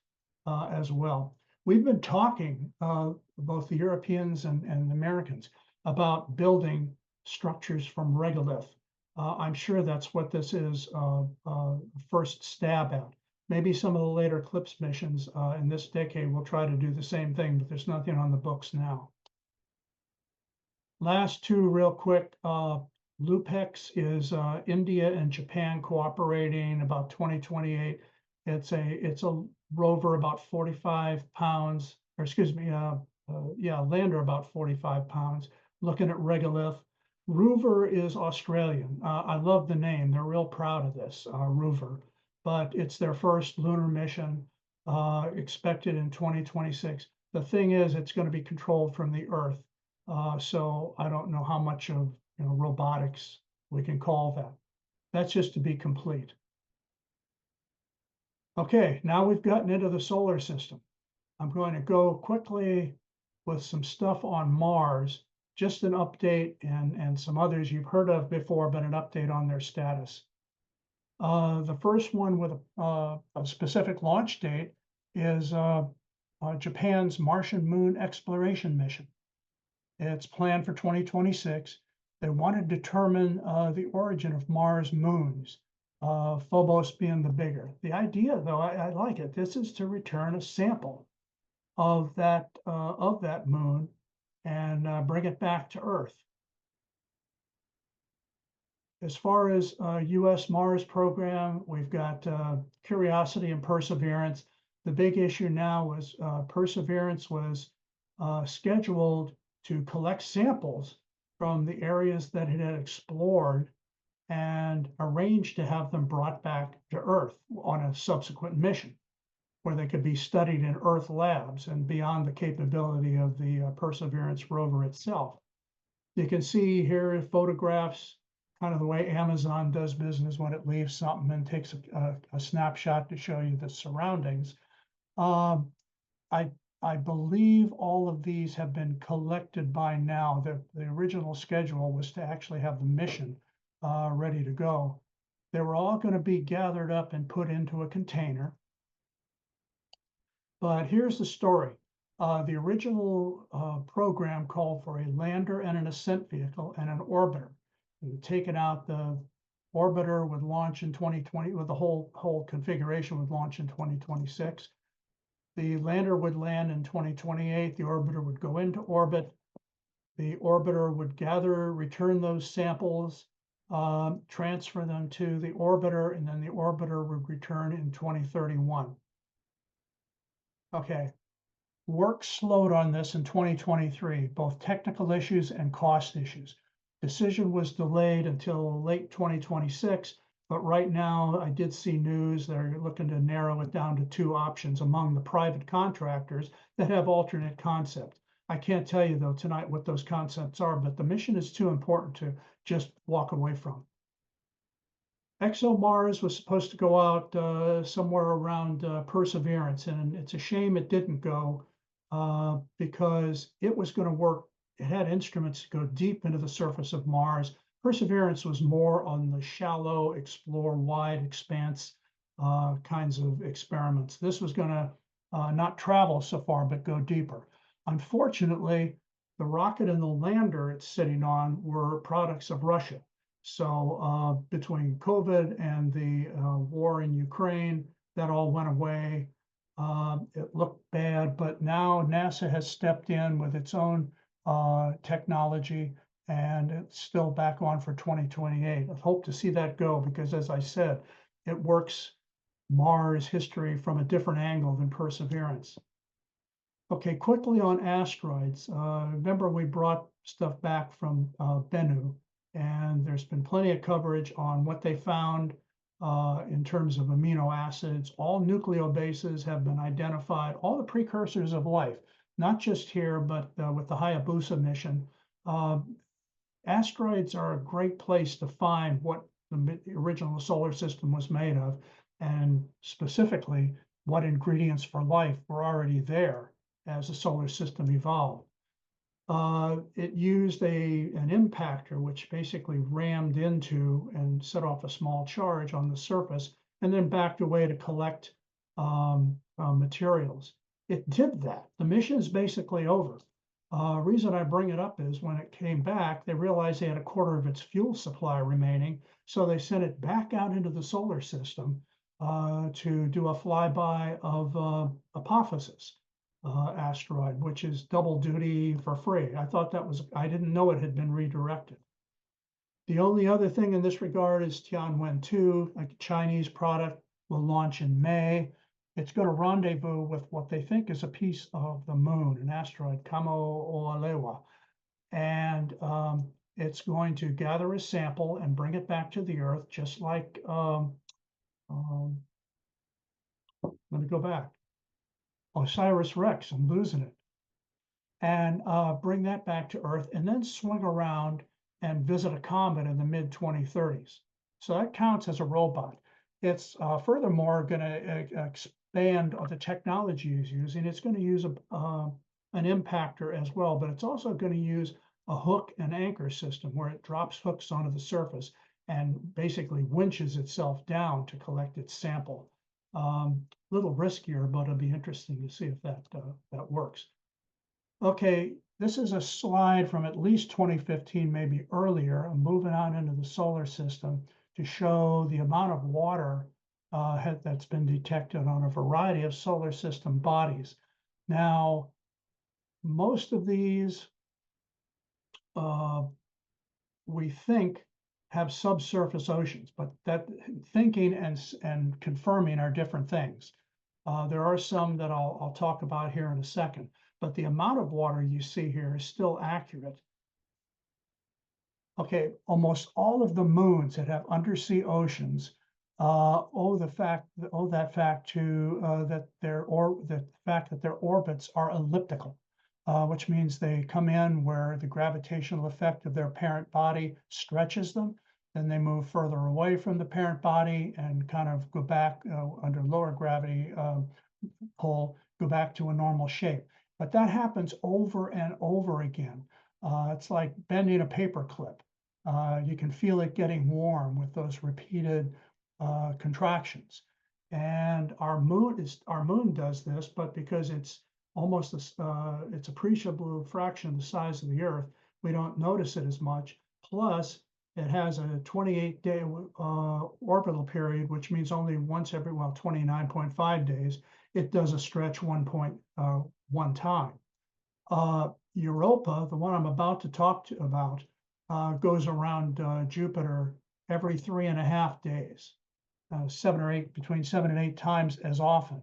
as well. We've been talking, both the Europeans and the Americans, about building structures from regolith. I'm sure that's what this is first stab at. Maybe some of the later CLIPS missions in this decade will try to do the same thing, but there's nothing on the books now. Last 2 real quick. LUPEX is India and Japan cooperating about 2028. It's a rover about 45 pounds, or excuse me, lander about 45 pounds, looking at regolith. Rover is Australian. I love the name. They're real proud of this, Rover, but it's their first lunar mission expected in 2026. The thing is, it's going to be controlled from the Earth. So I don't know how much of robotics we can call that. That's just to be complete. Okay, now we've gotten into the solar system. I'm going to go quickly with some stuff on Mars, just an update, and some others you've heard of before, but an update on their status. The first one with a specific launch date is Japan's Martian moon exploration mission. It's planned for 2026. They want to determine the origin of Mars moons, Phobos being the bigger. The idea, though, I like it. This is to return a sample of that moon and bring it back to Earth. As far as U.S. Mars program, we've got Curiosity and Perseverance. The big issue now was Perseverance was scheduled to collect samples from the areas that it had explored and arranged to have them brought back to Earth on a subsequent mission where they could be studied in Earth labs and beyond the capability of the Perseverance rover itself. You can see here photographs, kind of the way Amazon does business when it leaves something and takes a snapshot to show you the surroundings. I believe all of these have been collected by now. The original schedule was to actually have the mission ready to go. They were all going to be gathered up and put into a container. But here's the story. The original program called for a lander and an ascent vehicle and an orbiter. And taken out, the orbiter would launch in 2020, with the whole configuration would launch in 2026. The lander would land in 2028. The orbiter would go into orbit. The orbiter would return those samples, transfer them to the orbiter, and then the orbiter would return in 2031. Okay, work slowed on this in 2023, both technical issues and cost issues. Decision was delayed until late 2026. But right now, I did see news they're looking to narrow it down to 2 options among the private contractors that have alternate concepts. I can't tell you, though, tonight what those concepts are, but the mission is too important to just walk away from. ExoMars was supposed to go out somewhere around Perseverance, and it's a shame it didn't go because it was going to work. It had instruments to go deep into the surface of Mars. Perseverance was more on the shallow, explore wide expanse kinds of experiments. This was going to not travel so far, but go deeper. Unfortunately, the rocket and the lander it's sitting on were products of Russia. So between COVID and the war in Ukraine, that all went away. It looked bad, but now NASA has stepped in with its own technology, and it's still back on for 2028. I hope to see that go because, as I said, it works Mars history from a different angle than Perseverance. Okay, quickly on asteroids. Remember we brought stuff back from Bennu, and there's been plenty of coverage on what they found in terms of amino acids. All nucleobases have been identified, all the precursors of life, not just here, but with the Hayabusa mission. Asteroids are a great place to find what the original solar system was made of, and specifically what ingredients for life were already there as the solar system evolved. It used an impactor, which basically rammed into and set off a small charge on the surface, and then backed away to collect materials. It did that. The mission is basically over. Reason I bring it up is when it came back, they realized they had a quarter of its fuel supply remaining, so they sent it back out into the solar system to do a flyby of Apophysis asteroid, which is double duty for free. I didn't know it had been redirected. The only other thing in this regard is Tianwen-2, a Chinese product, will launch in May. It's going to rendezvous with what they think is a piece of the moon, an asteroid, Kamo-O'Alewa. And it's going to gather a sample and bring it back to the Earth, just like, let me go back. OSIRIS-REx, I'm losing it. And bring that back to Earth and then swing around and visit a comet in the mid-2030s. So that counts as a robot. It's furthermore going to expand the technology it's using. It's going to use an impactor as well, but it's also going to use a hook and anchor system where it drops hooks onto the surface and basically winches itself down to collect its sample. Little riskier, but it'll be interesting to see if that works. Okay, this is a slide from at least 2015, maybe earlier. I'm moving on into the solar system to show the amount of water that's been detected on a variety of solar system bodies. Now, most of these we think have subsurface oceans, but that thinking and confirming are different things. There are some that I'll talk about here in a second, but the amount of water you see here is still accurate. Okay, almost all of the moons that have undersea oceans owe the fact that their orbits are elliptical, which means they come in where the gravitational effect of their parent body stretches them. Then they move further away from the parent body and kind of go back under lower gravity pull, go back to a normal shape. But that happens over and over again. It's like bending a paper clip. You can feel it getting warm with those repeated contractions. And our moon does this, but because it's almost it's appreciable fraction of the size of the Earth, we don't notice it as much. Plus, it has a 28-day orbital period, which means only once every 29.5 days, it does a stretch 1.1 time. Europa, the one I'm about to talk about, goes around Jupiter every 3.5 days, between 7 and 8 times as often.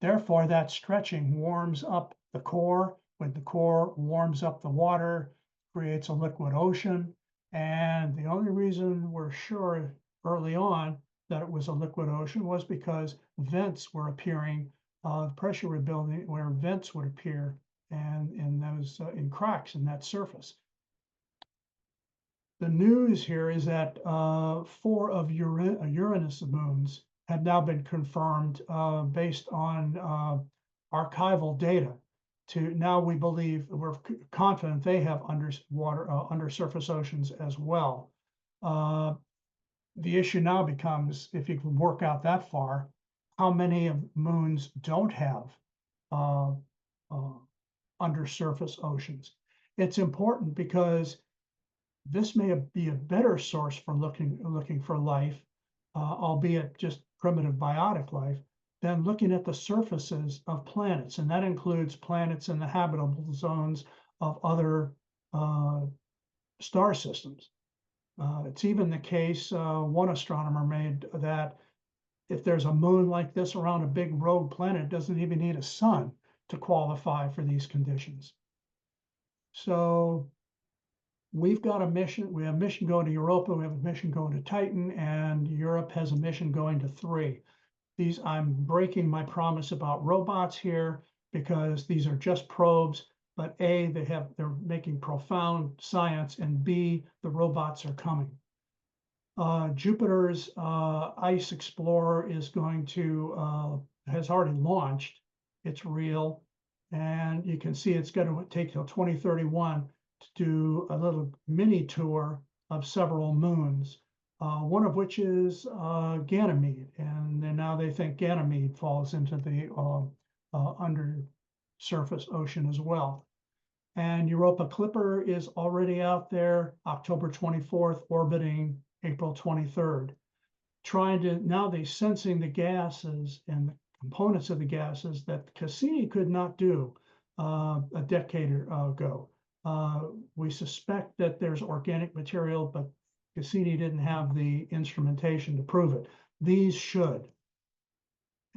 Therefore, that stretching warms up the core. When the core warms up the water, creates a liquid ocean. And the only reason we're sure early on that it was a liquid ocean was because vents were appearing, pressure rebuilding where vents would appear and in cracks in that surface. The news here is that 4 of Uranus moons have now been confirmed based on archival data. Now we believe, we're confident they have undersurface oceans as well. The issue now becomes, if you can work out that far, how many of moons don't have undersurface oceans? It's important because this may be a better source for looking for life, albeit just primitive biotic life, than looking at the surfaces of planets, and that includes planets in the habitable zones of other star systems. It's even the case, one astronomer made that if there's a moon like this around a big rogue planet, it doesn't even need a sun to qualify for these conditions. So we've got a mission. We have a mission going to Europa. We have a mission going to Titan, and Europe has a mission going to 3. I'm breaking my promise about robots here because these are just probes, but A, they're making profound science, and B, the robots are coming. Jupiter's Ice Explorer is has already launched. It's real, and you can see it's going to take till 2031 to do a little mini tour of several moons, one of which is Ganymede, and then now they think Ganymede falls into the undersurface ocean as well. And Europa Clipper is already out there, October 24th, orbiting April 23rd. Now they're sensing the gases and the components of the gases that Cassini could not do a decade ago. We suspect that there's organic material, but Cassini didn't have the instrumentation to prove it. These should.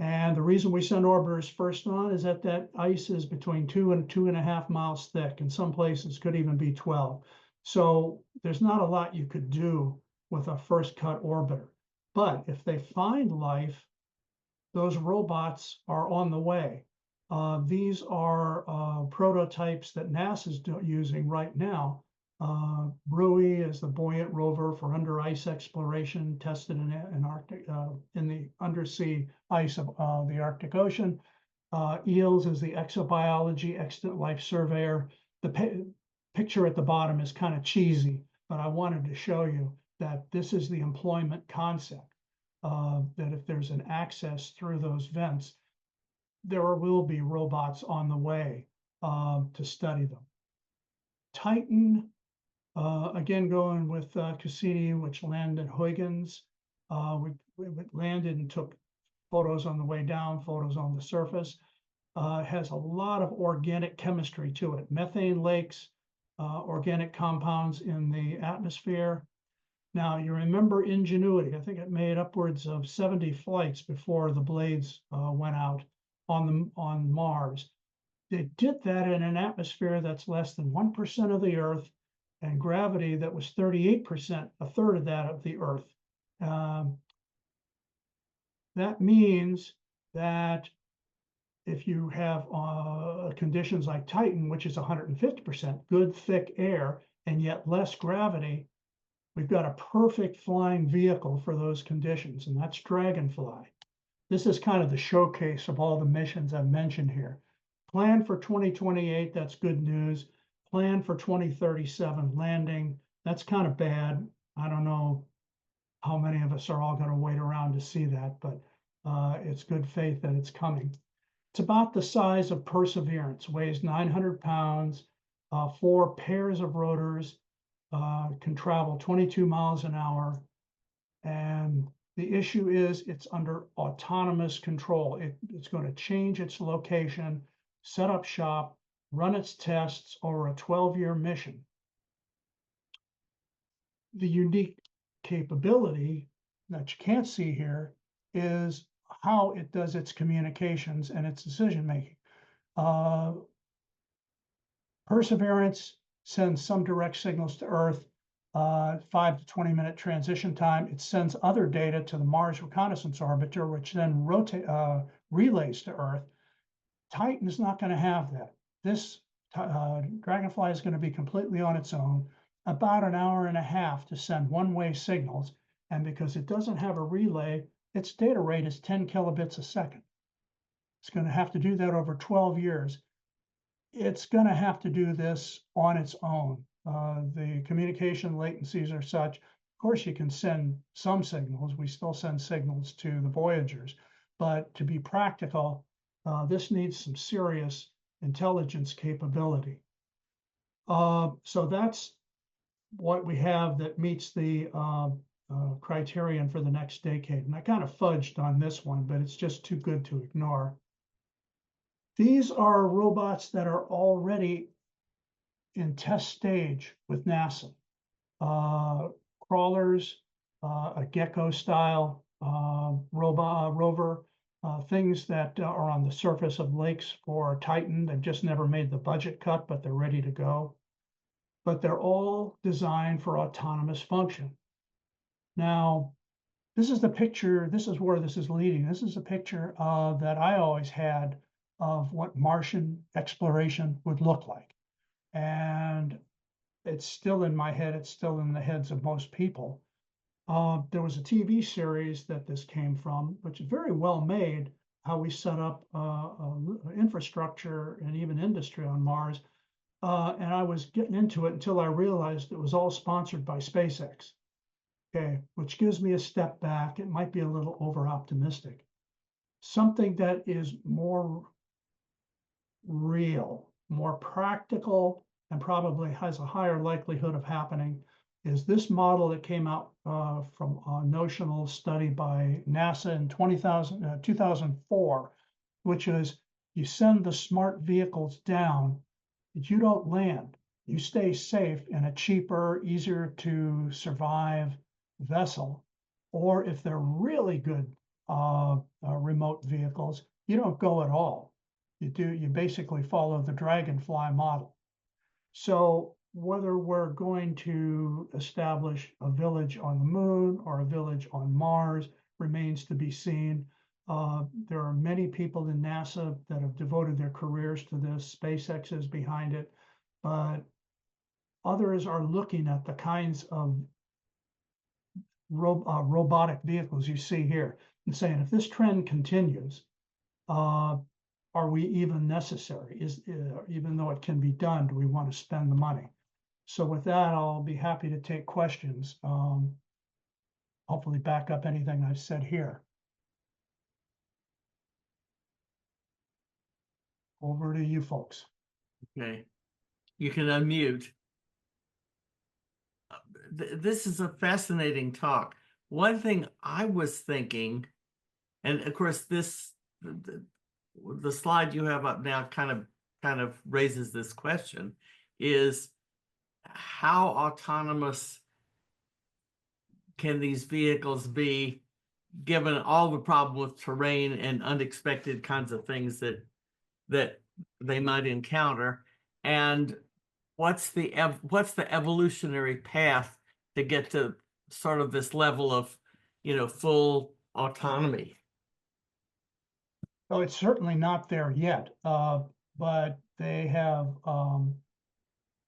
And the reason we send orbiters first on is that ice is between 2 and 2.5 miles thick, and some places could even be 12. So there's not a lot you could do with a first cut orbiter. But if they find life, those robots are on the way. These are prototypes that NASA's using right now. Bruy is the buoyant rover for under ice exploration, tested in Arctic, in the undersea ice of the Arctic Ocean. EELS is the exobiology extant life surveyor. The picture at the bottom is kind of cheesy, but I wanted to show you that this is the employment concept, that if there's an access through those vents, there will be robots on the way to study them. Titan, again, going with Cassini, which landed at Huygens. We landed and took photos on the way down, photos on the surface. Has a lot of organic chemistry to it. Methane lakes, organic compounds in the atmosphere. Now, you remember Ingenuity. I think it made upwards of 70 flights before the blades went out on Mars. They did that in an atmosphere that's less than 1% of the Earth, and gravity that was 38%, a third of that of the Earth. That means that if you have conditions like Titan, which is 150%, good thick air, and yet less gravity, we've got a perfect flying vehicle for those conditions, and that's Dragonfly. This is kind of the showcase of all the missions I've mentioned here. Plan for 2028, that's good news. Plan for 2037 landing, that's kind of bad. I don't know how many of us are all going to wait around to see that, but it's good faith that it's coming. It's about the size of Perseverance, weighs 900 pounds, 4 pairs of rotors, can travel 22 miles an hour. And the issue is it's under autonomous control. It's going to change its location, set up shop, run its tests over a 12-year mission. The unique capability that you can't see here is how it does its communications and its decision-making. Perseverance sends some direct signals to Earth, 5 to 20 minute transition time. It sends other data to the Mars Reconnaissance Orbiter, which then relays to Earth. Titan is not going to have that. This Dragonfly is going to be completely on its own. about an hour and a half to send one-way signals. And because it doesn't have a relay, its data rate is 10 kilobits a second. It's going to have to do that over 12 years. It's going to have to do this on its own. The communication latencies are such. Of course, you can send some signals. We still send signals to the Voyagers. But to be practical, this needs some serious intelligence capability. So that's what we have that meets the criterion for the next decade. And I kind of fudged on this one, but it's just too good to ignore. These are robots that are already in test stage with NASA. Crawlers, a gecko-style rover, things that are on the surface of lakes for Titan. They've just never made the budget cut, but they're ready to go. But they're all designed for autonomous function. Now, this is the picture, this is where this is leading. This is a picture that I always had of what Martian exploration would look like. And it's still in my head, it's still in the heads of most people. There was a TV series that this came from, which is very well made, how we set up infrastructure and even industry on Mars. And I was getting into it until I realized it was all sponsored by SpaceX. Okay, which gives me a step back. It might be a little over-optimistic. Something that is more real, more practical, and probably has a higher likelihood of happening is this model that came out from a notional study by NASA in 2004, which is you send the smart vehicles down, but you don't land. You stay safe in a cheaper, easier to survive vessel. Or if they're really good remote vehicles, you don't go at all. You basically follow the Dragonfly model. So whether we're going to establish a village on the moon or a village on Mars remains to be seen. There are many people in NASA that have devoted their careers to this. SpaceX is behind it, but others are looking at the kinds of robotic vehicles you see here and saying, if this trend continues, are we even necessary? Even though it can be done, do we want to spend the money? So with that, I'll be happy to take questions. Hopefully back up anything I've said here. Over to you folks. Okay, you can unmute. This is a fascinating talk. One thing I was thinking, and of course this, the slide you have up now kind of raises this question, is how autonomous can these vehicles be given all the problem with terrain and unexpected kinds of things that they might encounter, and what's the evolutionary path to get to sort of this level of, full autonomy? Well, it's certainly not there yet, but they have,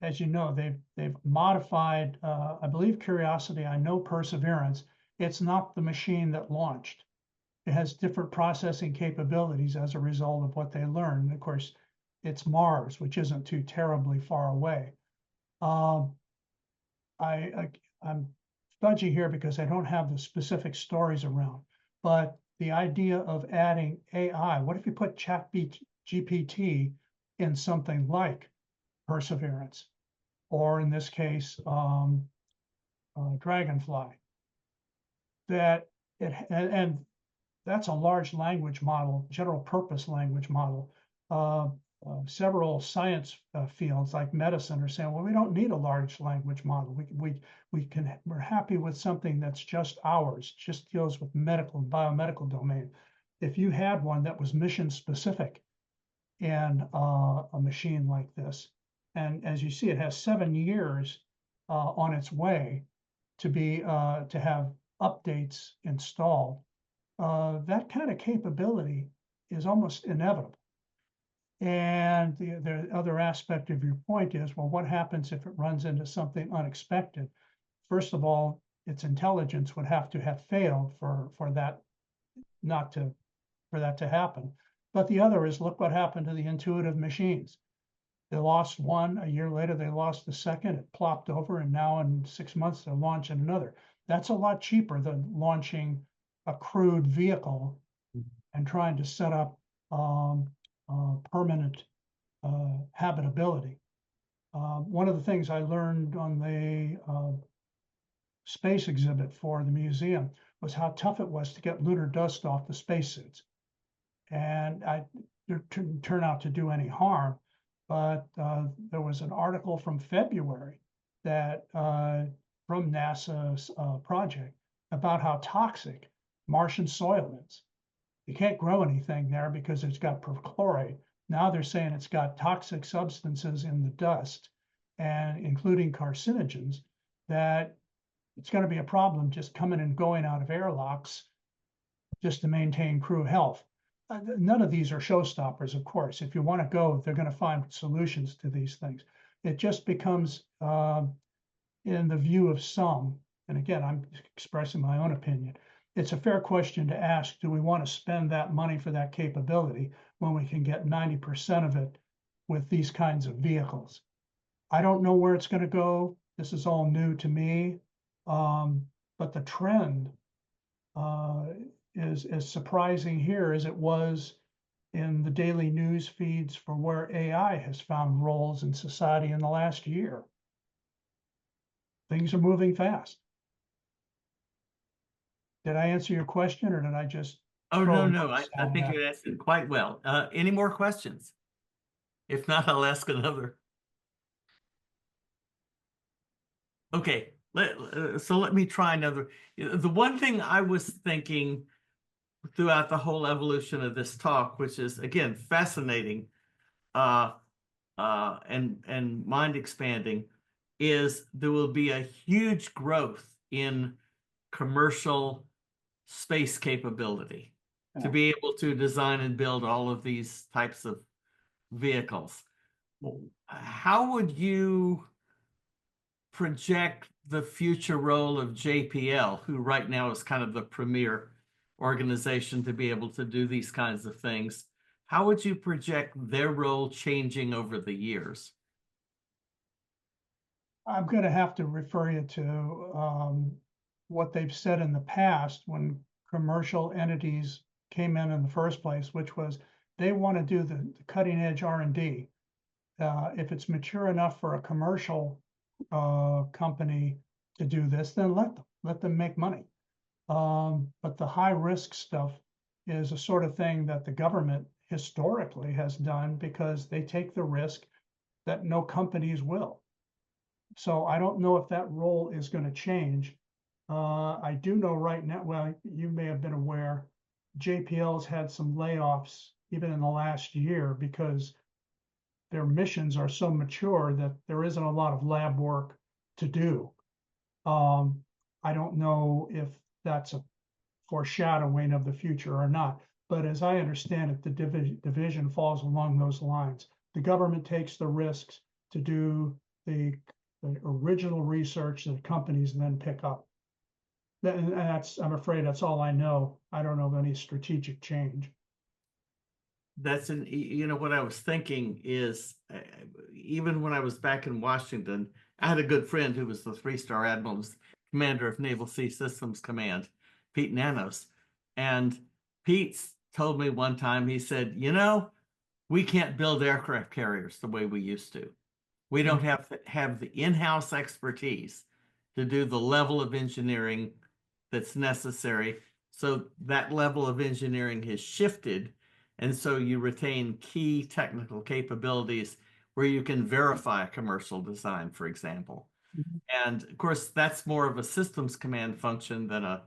as you know, they've modified, I believe, Curiosity. I know Perseverance. It's not the machine that launched. It has different processing capabilities as a result of what they learned. Of course, it's Mars, which isn't too terribly far away. I'm fudgy here because I don't have the specific stories around, but the idea of adding AI, what if you put ChatGPT in something like Perseverance, or in this case, Dragonfly, and that's a large language model, general purpose language model. Several science fields like medicine are saying, well, we don't need a large language model. We're happy with something that's just ours, just deals with medical and biomedical domain. If you had one that was mission specific in a machine like this, and as you see, it has 7 years on its way to have updates installed. That kind of capability is almost inevitable. And the other aspect of your point is, well, what happens if it runs into something unexpected? First of all, its intelligence would have to have failed for that not to for that to happen. But the other is, look what happened to the intuitive machines. They lost one, a year later they lost the second, it plopped over, and now in 6 months they're launching another. That's a lot cheaper than launching a crewed vehicle and trying to set up permanent habitability. One of the things I learned on the space exhibit for the museum was how tough it was to get lunar dust off the spacesuits. And it didn't turn out to do any harm, but there was an article from February that from NASA's project about how toxic Martian soil is. You can't grow anything there because it's got perchlorate. Now they're saying it's got toxic substances in the dust, and including carcinogens, that it's going to be a problem just coming and going out of airlocks just to maintain crew health. None of these are showstoppers, of course. If you want to go, they're going to find solutions to these things. It just becomes, in the view of some, and again, I'm expressing my own opinion, it's a fair question to ask, do we want to spend that money for that capability when we can get 90% of it with these kinds of vehicles? I don't know where it's going to go. This is all new to me. But the trend is as surprising here as it was in the daily news feeds for where AI has found roles in society in the last year. Things are moving fast. Did I answer your question, or did I just? Oh, throw no, I down think that? you answered quite well. Any more questions? If not, I'll ask another. Okay, so let me try another. The one thing I was thinking throughout the whole evolution of this talk, which is again fascinating and mind expanding, is there will be a huge growth in commercial space capability to be able to design and build all of these types of vehicles. How would you project the future role of JPL, who right now is kind of the premier organization to be able to do these kinds of things? How would you project their role changing over the years? I'm going to have to refer you to what they've said in the past when commercial entities came in the first place, which was they want to do the cutting edge R&D. If it's mature enough for a commercial company to do this, then let them make money. But the high risk stuff is a sort of thing that the government historically has done because they take the risk that no companies will. So I don't know if that role is going to change. I do know right now, well, you may have been aware, JPL's had some layoffs even in the last year because their missions are so mature that there isn't a lot of lab work to do. I don't know if that's a foreshadowing of the future or not, but as I understand it, the division falls along those lines. The government takes the risks to do the original research that companies then pick up. And that's, I'm afraid that's all I know. I don't know of any strategic change. That's what I was thinking is, even when I was back in Washington, I had a good friend who was the 3-star admiral, commander of Naval Sea Systems Command, Pete Nanos. And Pete told me one time, he said, we can't build aircraft carriers the way we used to. We don't have to have the in-house expertise to do the level of engineering that's necessary. So that level of engineering has shifted. And so you retain key technical capabilities where you can verify a commercial design, for example. And of course, that's more of a systems command function than a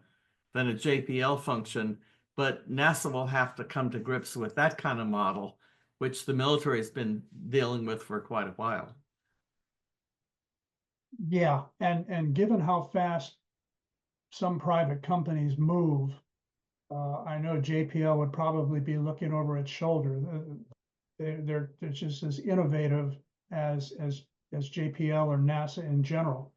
JPL function. But NASA will have to come to grips with that kind of model, which the military has been dealing with for quite a while. Yeah, and given how fast some private companies move, I know JPL would probably be looking over its shoulder. they're just as innovative as JPL or NASA in general.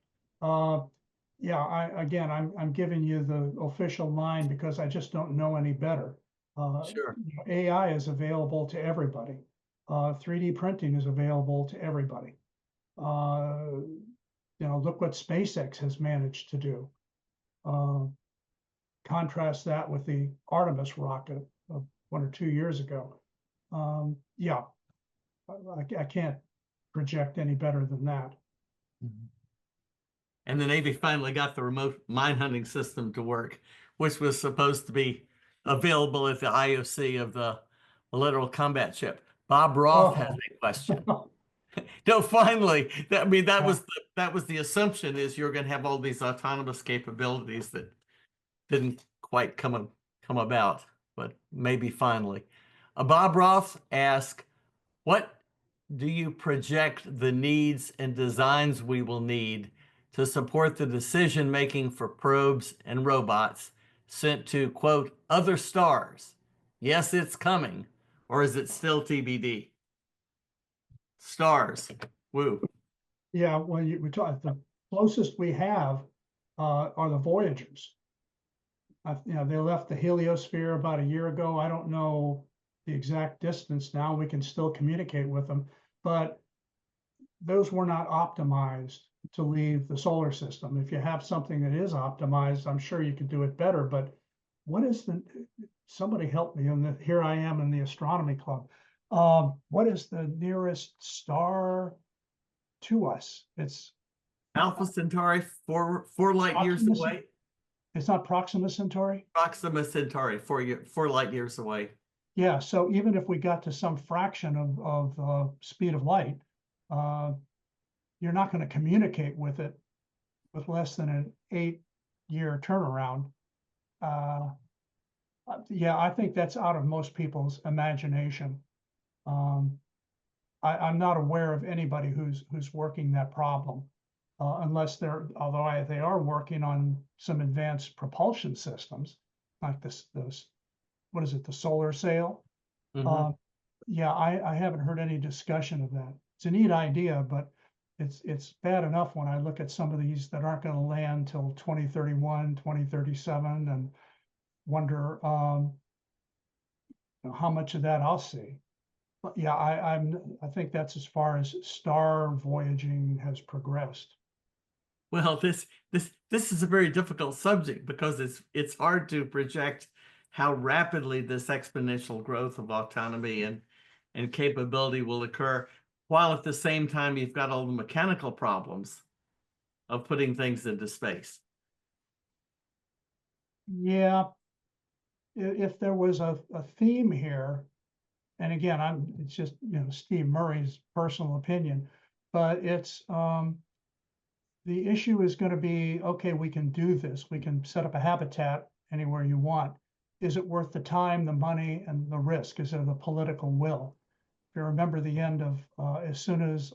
Yeah, I'm giving you the official line because I just don't know any better. Sure. AI is available to everybody. 3D printing is available to everybody. Look what SpaceX has managed to do. Contrast that with the Artemis rocket of 1 or 2 years ago. Yeah, I can't project any better than that. And the Navy finally got the remote mine hunting system to work, which was supposed to be available at the IOC of the Littoral Combat Ship. Bob Roth has a question. No, finally, that was the assumption is you're going to have all these autonomous capabilities that didn't quite come about, but maybe finally. Bob Roth asked, what do you project the needs and designs we will need to support the decision making for probes and robots sent to, quote, other stars? Yes, it's coming, or is it still TBD? Stars, woo. Yeah, when we talk, the closest we have are the Voyagers. They left the heliosphere about a year ago. I don't know the exact distance now. We can still communicate with them, but those were not optimized to leave the solar system. If you have something that is optimized, I'm sure you could do it better. But what is somebody help me, and here I am in the astronomy club. What is the nearest star to us? It's Alpha Centauri, four light years Proxima. away. It's not Proxima Centauri? Proxima Centauri, 4 light years away. Yeah, so even if we got to some fraction of speed of light, you're not going to communicate with it with less than an 8-year turnaround. Yeah, I think that's out of most people's imagination. I'm not aware of anybody who's working that problem, unless although they are working on some advanced propulsion systems, like those, what is it, the solar sail? Yeah, I haven't heard any discussion of that. It's a neat idea, but it's bad enough when I look at some of these that aren't going to land till 2031, 2037, and wonder how much of that I'll see. But yeah, I think that's as far as star voyaging has progressed. Well, this is a very difficult subject because it's hard to project how rapidly this exponential growth of autonomy and capability will occur, while at the same time you've got all the mechanical problems of putting things into space. Yeah, if there was a theme here, and again, it's just Steve Murray's personal opinion, but it's the issue is going to be, okay, we can do this. We can set up a habitat anywhere you want. Is it worth the time, the money, and the risk? Is there the political will? If you remember the end of, as soon as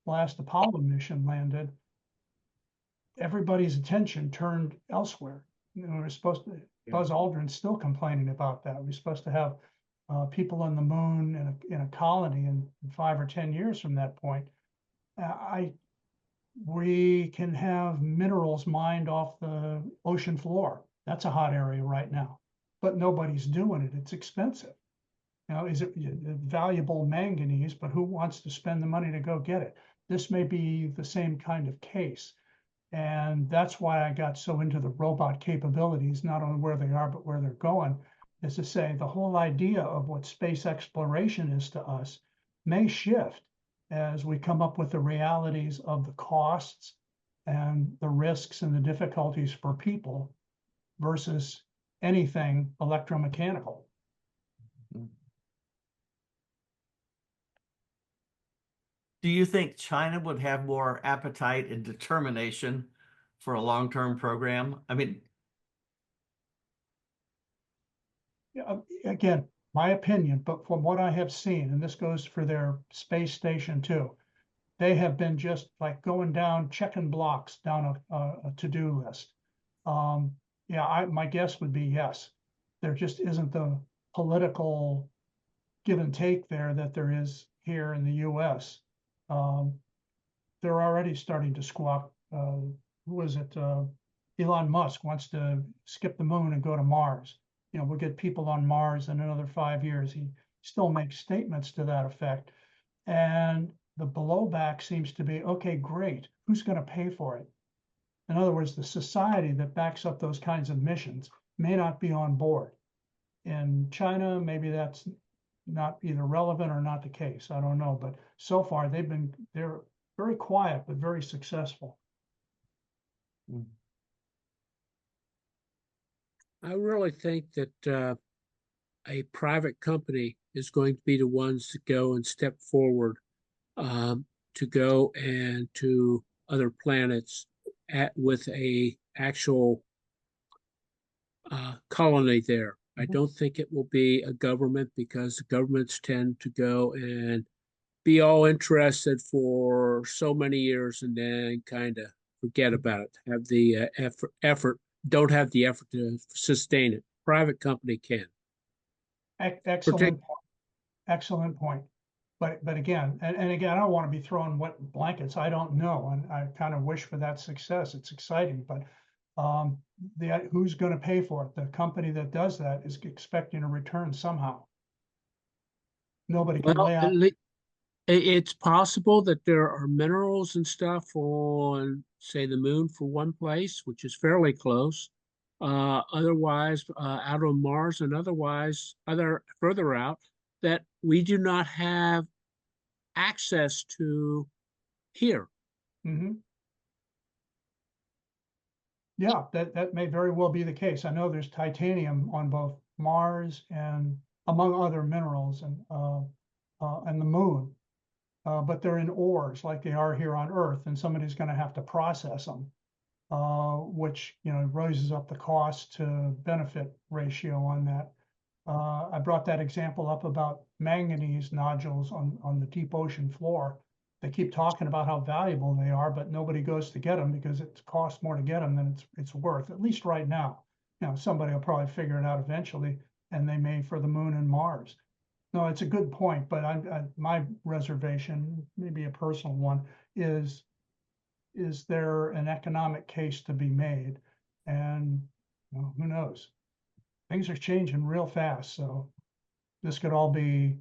last Apollo mission landed, everybody's attention turned elsewhere. We're supposed to, Buzz Aldrin's still complaining about that. We're supposed to have people on the moon in a colony in 5 or 10 years from that point. We can have minerals mined off the ocean floor. That's a hot area right now, but nobody's doing it. It's expensive. Is it valuable manganese, but who wants to spend the money to go get it? This may be the same kind of case. And that's why I got so into the robot capabilities, not only where they are, but where they're going, is to say the whole idea of what space exploration is to us may shift as we come up with the realities of the costs and the risks and the difficulties for people versus anything electromechanical. Do you think China would have more appetite and determination for a long-term program? I mean, again, my opinion, but from what I have seen, and this goes for their space station too, they have been just like going down, checking blocks down a to-do list. Yeah, my guess would be yes. There just isn't the political give and take there that there is here in the US. They're already starting to squawk. Who was it? Elon Musk wants to skip the moon and go to Mars. You know, we'll get people on Mars in another 5 years. He still makes statements to that effect. And the blowback seems to be, okay, great. Who's going to pay for it? In other words, the society that backs up those kinds of missions may not be on board. In China, maybe that's not either relevant or not the case. I don't know. But so far, they're very quiet, but very successful. I really think that a private company is going to be the ones to go and step forward to go and to other planets with a actual colony there. I don't think it will be a government, because the governments tend to go and be all interested for so many years and then kind of forget about it, have the don't have the effort to sustain it. Private company can. Excellent, excellent point. But again, and again, I don't want to be throwing wet blankets. I don't know, and I kind of wish for that success. It's exciting, but who's going to pay for it? The company that does that is expecting a return somehow. Nobody can lay out. It's possible that there are minerals and stuff on, say, the moon for one place, which is fairly close. Otherwise, out on Mars, and otherwise, further out, that we do not have access to here. Mm-hmm. Yeah, that may very well be the case. I know there's titanium on both Mars and among other minerals and the moon. But they're in ores like they are here on Earth, and somebody's going to have to process them, which, you know, raises up the cost to benefit ratio on that. I brought that example up about manganese nodules on the deep ocean floor. They keep talking about how valuable they are, but nobody goes to get them because it costs more to get them than it's worth, at least right now. You know, somebody will probably figure it out eventually, and they may for the moon and Mars. No, it's a good point, but my reservation, maybe a personal one, is there an economic case to be made? And well, who knows? Things are changing real fast, so this could all be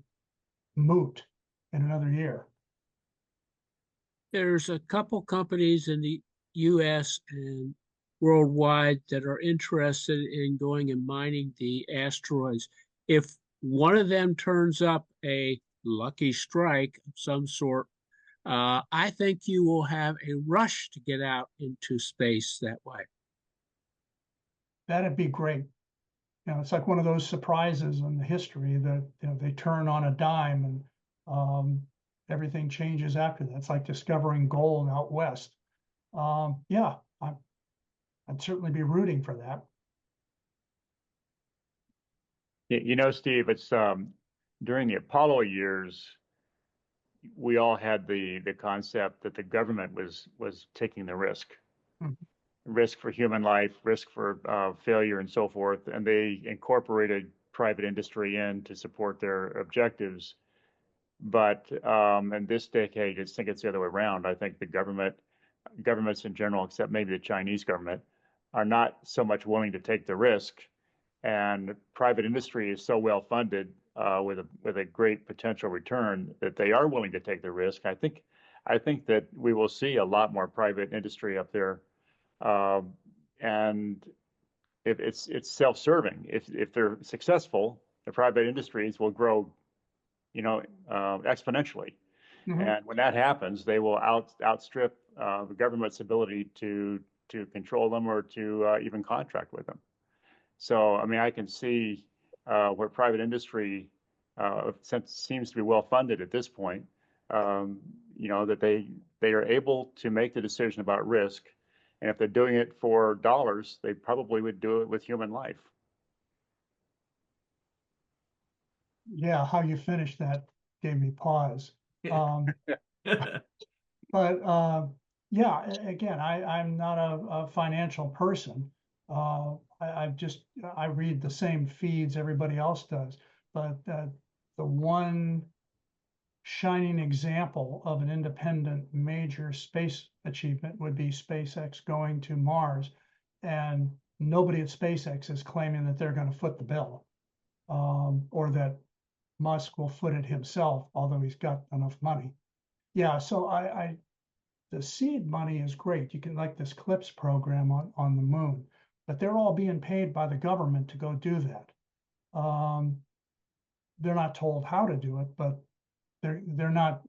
moot in another year. There's a couple companies in the US and worldwide that are interested in going and mining the asteroids. If one of them turns up a lucky strike of some sort, I think you will have a rush to get out into space that way. That'd be great. You know, it's like one of those surprises in the history that, you know, they turn on a dime and everything changes after that. It's like discovering gold out west. Yeah, I'd certainly be rooting for that. You know, Steve, it's during the Apollo years, we all had the concept that the government was taking the risk. Mhm. Risk for human life, risk for failure, and so forth. And they incorporated private industry in to support their objectives. But in this decade, I think it's the other way around. I think the governments in general, except maybe the Chinese government, are not so much willing to take the risk. And private industry is so well funded with a great potential return that they are willing to take the risk. I think that we will see a lot more private industry up there. And if it's self-serving. If they're successful, the private industries will grow, you know, exponentially. Mhm. And when that happens, they will outstrip the government's ability to control them or to even contract with them. So, I mean, I can see where private industry seems to be well funded at this point. You know, that they are able to make the decision about risk. And if they're doing it for dollars, they probably would do it with human life. Yeah, how you finished that gave me pause. But yeah, again, I'm not a financial person. I read the same feeds everybody else does. But the the one shining example of an independent major space achievement would be SpaceX going to Mars. And nobody at SpaceX is claiming that they're going to foot the bill, or that Musk will foot it himself, although he's got enough money. Yeah, so the seed money is great. You can, like this CLIPS program on the moon, but they're all being paid by the government to go do that. They're not told how to do it, but they're not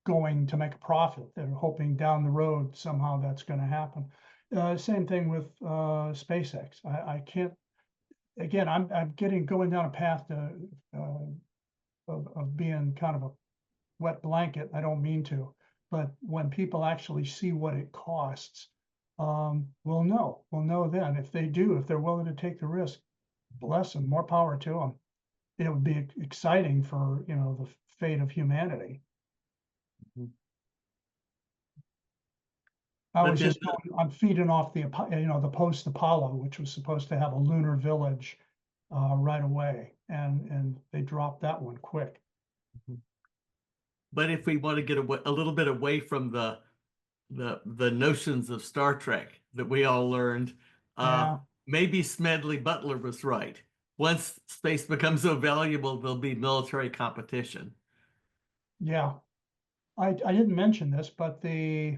going to make a profit. They're hoping down the road somehow that's going to happen. Same thing with SpaceX. I can't. Again, I'm going down a path of being kind of a wet blanket. I don't mean to, but when people actually see what it costs, we'll know. We'll know then. If they do, if they're willing to take the risk, bless them. More power to them. It would be exciting for, you know, the fate of humanity. I was just I'm feeding off the, you know, the post Apollo, which was supposed to have a lunar village right away, and they dropped that one quick. But if we want to get a little bit away from the notions of Star Trek that we all learned, maybe Smedley Butler was right. Once space becomes so valuable, there'll be military competition. Yeah, I didn't mention this, but the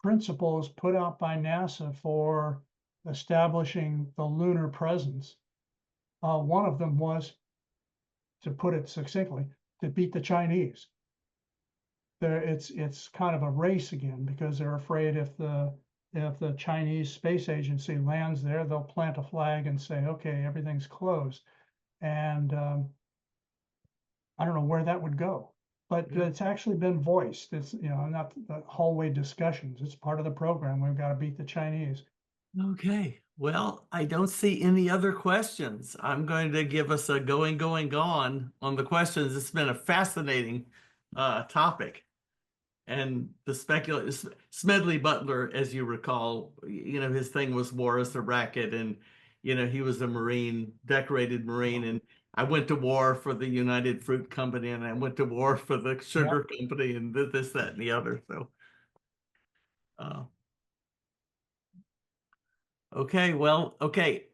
principles put out by NASA for establishing the lunar presence, one of them was, to put it succinctly, to beat the Chinese. It's kind of a race again, because they're afraid if the Chinese Space Agency lands there, they'll plant a flag and say, okay, everything's closed. And I don't know where that would go, but it's actually been voiced. It's, you know, not the hallway discussions. It's part of the program. We've got to beat the Chinese. Okay. Well, I don't see any other questions. I'm going to give us a going, gone on the questions. It's been a fascinating topic. And the Smedley Butler, as you recall, you know, his thing was war as a racket, and, you know, he was a Marine, decorated Marine, and I went to war for the United Fruit Company, and I went to war for the sugar company, and this, that, and the other. So, okay, well, okay.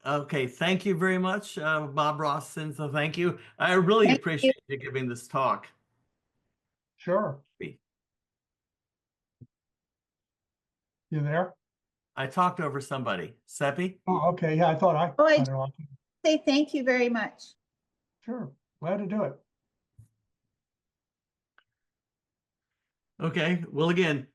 Thank you very much, Bob Ross. And so thank you. I really appreciate you giving this talk. Sure. You there? I talked over somebody. Seppi? Oh, okay. Yeah, I thought I cut her off. Say thank you very much. Sure. Glad to do it. Okay. Well, again,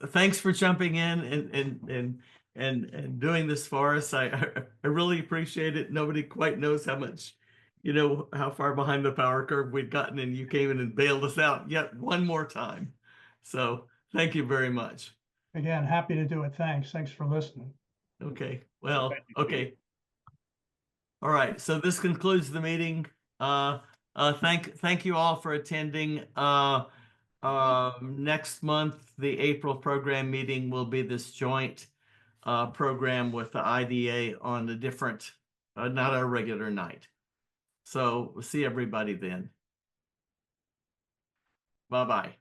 thanks for jumping in and doing this for us. I really appreciate it. Nobody quite knows how much, you know, how far behind the power curve we'd gotten, and you came in and bailed us out yet one more time. So thank you very much. Again, happy to do it. Thanks. Thanks for listening. Okay. Well, okay. All right. So this concludes the meeting. Thank you all for attending. Next month, the April program meeting will be this joint program with the IDA on a different, not our regular night. So we'll see everybody then. Bye-bye.